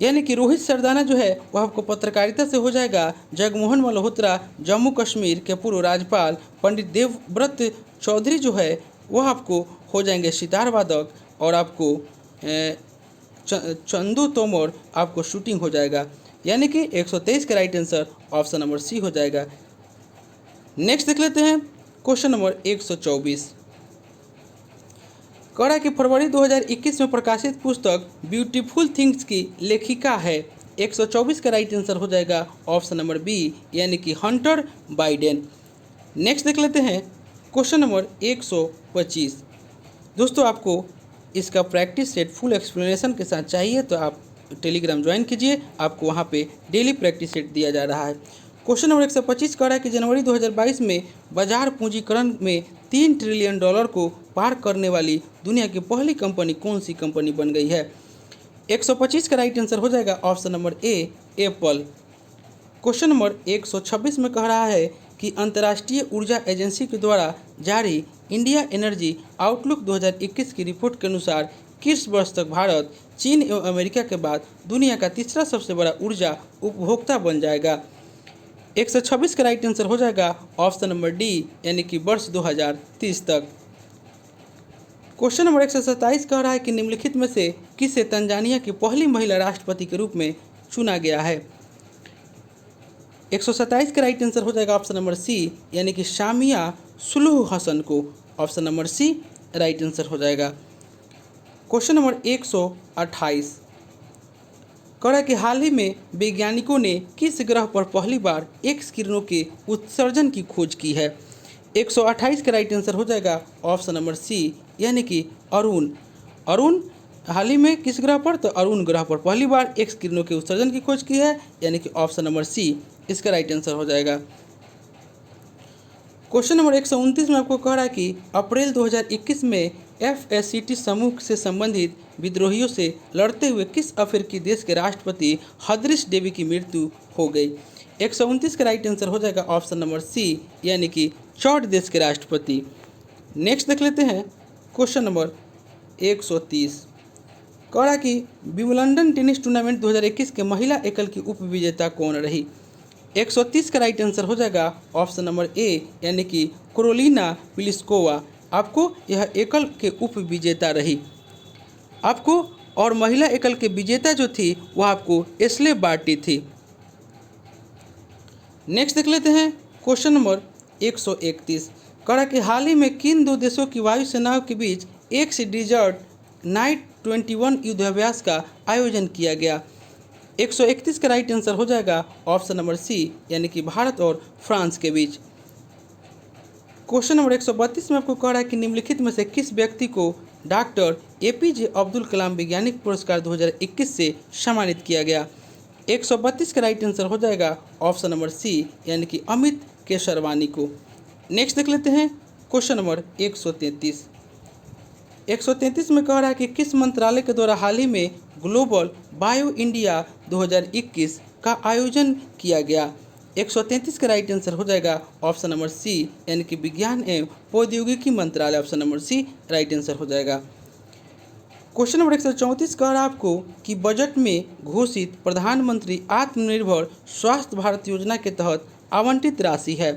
यानी कि रोहित सरदाना जो है वह आपको पत्रकारिता से हो जाएगा। जगमोहन मल्होत्रा जम्मू कश्मीर के पूर्व राज्यपाल। पंडित देवव्रत चौधरी जो है वह आपको हो जाएंगे सितार वादक। और आपको चंदू तोमर आपको शूटिंग हो जाएगा। यानी कि 123 का right answer option number C हो जाएगा। नेक्स्ट देख लेते हैं क्वेश्चन नंबर 124। कह रहा है कि फरवरी 2021 में प्रकाशित पुस्तक ब्यूटीफुल थिंग्स की लेखिका है। 124 का राइट आंसर हो जाएगा ऑप्शन नंबर बी, यानी कि हंटर बाइडेन। नेक्स्ट देख लेते हैं क्वेश्चन नंबर 125। दोस्तों आपको इसका प्रैक्टिस सेट फुल एक्सप्लेनेशन के साथ चाहिए तो आप टेलीग्राम ज्वाइन कीजिए, आपको वहाँ पे डेली प्रैक्टिस सेट दिया जा रहा है। क्वेश्चन नंबर 125 कह रहा है कि जनवरी 2022 में बाजार पूंजीकरण में $3 ट्रिलियन को पार करने वाली दुनिया की पहली कंपनी कौन सी कंपनी बन गई है। 125 का राइट आंसर हो जाएगा option number A, Apple. Question number 126 में कह रहा है कि अंतर्राष्ट्रीय ऊर्जा एजेंसी के द्वारा जारी इंडिया एनर्जी आउटलुक 2021 की रिपोर्ट के अनुसार किस वर्ष तक भारत चीन एवं अमेरिका के बाद दुनिया का तीसरा सबसे बड़ा ऊर्जा उपभोक्ता बन जाएगा। 126 का राइट आंसर हो जाएगा ऑप्शन नंबर डी, यानी कि वर्ष 2030 तक। क्वेश्चन नंबर 127 कह रहा है कि निम्नलिखित में से किसे तंजानिया की पहली महिला राष्ट्रपति के रूप में चुना गया है। 127 का राइट आंसर हो जाएगा ऑप्शन नंबर सी, यानी कि शामिया सुलूह हसन को। Option number C right answer हो जाएगा। क्वेश्चन नंबर 128 कह रहा है कि हाल ही में वैज्ञानिकों ने किस ग्रह पर पहली बार एक्स किरणों के उत्सर्जन की खोज की है। 128 का राइट आंसर हो जाएगा ऑप्शन नंबर सी, यानी कि अरुण। अरुण हाल ही में किस ग्रह पर, तो अरुण ग्रह पर पहली बार एक्स किरणों के उत्सर्जन की खोज की है, यानी कि ऑप्शन नंबर सी इसका राइट आंसर हो जाएगा। क्वेश्चन नंबर 129 में आपको कह रहा है कि अप्रैल 2021 में FSCT समूह से संबंधित विद्रोहियों से लड़ते हुए किस अफ्रीकी देश के राष्ट्रपति हदरिस डेबी की मृत्यु हो गई। 129 का राइट आंसर हो जाएगा ऑप्शन नंबर सी, यानी कि चॉड देश के राष्ट्रपति। नेक्स्ट देख लेते हैं क्वेश्चन नंबर 130 कह रहा है कि विंबलडन टेनिस टूर्नामेंट 2021 के महिला एकल की उप विजेता कौन रही। 130 का राइट आंसर हो जाएगा ऑप्शन नंबर ए, यानी कि कैरोलिना प्लिस्कोवा। आपको यह एकल के उप विजेता रही। आपको और महिला एकल के विजेता जो थी वह आपको एश्ले बार्टी थी। नेक्स्ट देख लेते हैं क्वेश्चन नंबर 131 कह रहा कि हाल ही में किन दो देशों की वायुसेनाओं के बीच एक्स डिजर्ट नाइट 21 युद्धाभ्यास का आयोजन किया गया। 131 का राइट आंसर हो जाएगा ऑप्शन नंबर सी, यानी कि भारत और फ्रांस के बीच। क्वेश्चन नंबर 132 में आपको कह रहा है कि निम्नलिखित में से किस व्यक्ति को डॉक्टर APJ अब्दुल कलाम वैज्ञानिक पुरस्कार 2021 से सम्मानित किया गया। 132 का राइट आंसर हो जाएगा ऑप्शन नंबर सी, यानी कि अमित केसरवानी को। नेक्स्ट देख लेते हैं क्वेश्चन नंबर 133। 133 में कह रहा है कि किस मंत्रालय के द्वारा हाल ही में ग्लोबल बायो इंडिया 2021 का आयोजन किया गया। 133 का राइट आंसर हो जाएगा ऑप्शन नंबर सी, यानी कि विज्ञान एवं प्रौद्योगिकी मंत्रालय। Option number C right answer हो जाएगा। क्वेश्चन नंबर 134 कह रहा है आपको कि बजट में घोषित प्रधानमंत्री आत्मनिर्भर स्वास्थ्य भारत योजना के तहत आवंटित राशि है।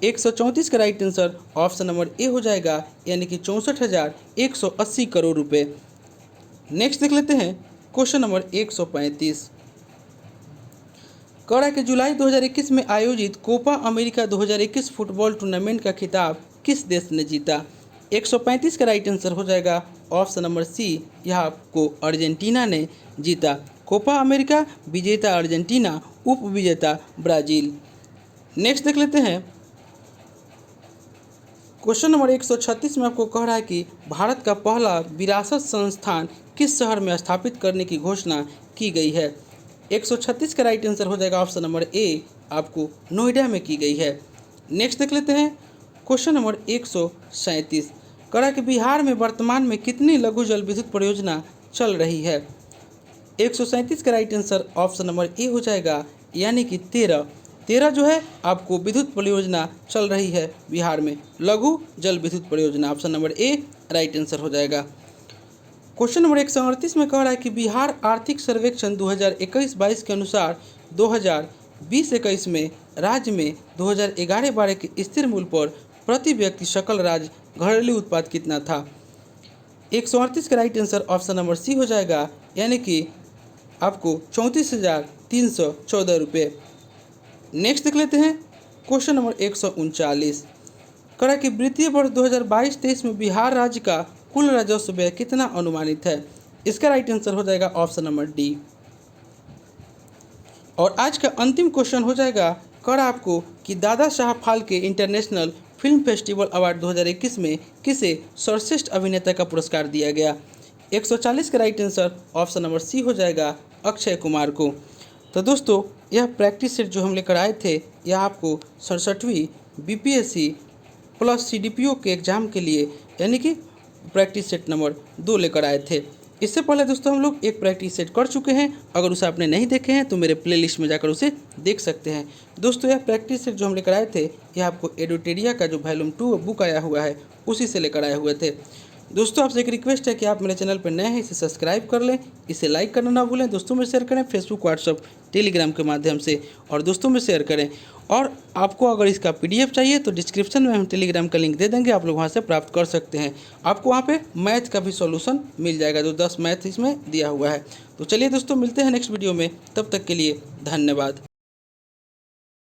134 का right answer option number A हो जाएगा, यानी कि 64,180 करोड़ रुपए। नेक्स्ट देख लेते हैं क्वेश्चन नंबर 135 कह रहा है कि जुलाई 2021 में आयोजित कोपा अमेरिका 2021 फुटबॉल टूर्नामेंट का खिताब किस देश ने जीता। 135 का राइट आंसर हो जाएगा ऑप्शन नंबर सी, यह आपको अर्जेंटीना ने जीता। कोपा अमेरिका विजेता अर्जेंटीना, उप विजेता ब्राज़ील। नेक्स्ट देख लेते हैं क्वेश्चन नंबर 136 में आपको कह रहा है कि भारत का पहला विरासत संस्थान किस शहर में स्थापित करने की घोषणा की गई है। 136 का राइट आंसर हो जाएगा ऑप्शन नंबर ए, आपको नोएडा में की गई है। नेक्स्ट देख लेते हैं क्वेश्चन नंबर 137 कह रहा है कि बिहार में वर्तमान में कितनी लघु जल विद्युत परियोजना चल रही है। 137 का right answer option number A हो जाएगा, यानी कि 13 जो है आपको विद्युत परियोजना चल रही है बिहार में, लघु जल विद्युत परियोजना। Option number A right answer हो जाएगा। क्वेश्चन नंबर 138 में कह रहा है कि बिहार आर्थिक सर्वेक्षण 2021-22 के अनुसार 2020-21 में राज्य में 2011-12 के स्थिर मूल्य पर प्रति व्यक्ति सकल राज्य घरेलू उत्पाद कितना था। 138 का right answer option number C हो जाएगा, यानी कि आपको 34,314 रुपये। नेक्स्ट देख लेते हैं क्वेश्चन नंबर 139 कह रहा है कि वित्तीय वर्ष 2022-23 में बिहार राज्य का कुल राजस्व व्यय कितना अनुमानित है। इसका राइट आंसर हो जाएगा ऑप्शन नंबर डी। और आज का अंतिम क्वेश्चन हो जाएगा कह रहा आपको कि Dada Saheb Phalke international film festival award 2021 में किसे सर्वश्रेष्ठ अभिनेता का पुरस्कार दिया गया। 140 का right answer option number C हो जाएगा, अक्षय कुमार को। तो दोस्तों यह प्रैक्टिस सेट जो हम लेकर आए थे यह आपको 67वीं BPSC प्लस CDPO के एग्ज़ाम के लिए, यानी कि प्रैक्टिस सेट नंबर 2 लेकर आए थे। इससे पहले दोस्तों हम लोग एक प्रैक्टिस सेट कर चुके हैं, अगर उसे आपने नहीं देखे हैं तो मेरे प्लेलिस्ट में जाकर उसे देख सकते हैं। दोस्तों यह प्रैक्टिस सेट जो हम लेकर आए थे यह आपको एडोटेरिया का जो वॉल्यूम 2 बुक आया हुआ है उसी से लेकर आए हुए थे। दोस्तों आपसे एक रिक्वेस्ट है कि आप मेरे चैनल पर नए हैं इसे सब्सक्राइब कर लें, इसे लाइक करना ना भूलें, दोस्तों में शेयर करें फेसबुक, व्हाट्सअप, टेलीग्राम के माध्यम से और दोस्तों में शेयर करें। और आपको अगर इसका PDF चाहिए तो डिस्क्रिप्शन में हम टेलीग्राम का लिंक दे देंगे, आप लोग वहाँ से प्राप्त कर सकते हैं। आपको वहाँ पे मैथ का भी सॉल्यूशन मिल जाएगा, जो 10 मैथ इसमें दिया हुआ है। तो चलिए दोस्तों मिलते हैं नेक्स्ट वीडियो में, तब तक के लिए धन्यवाद।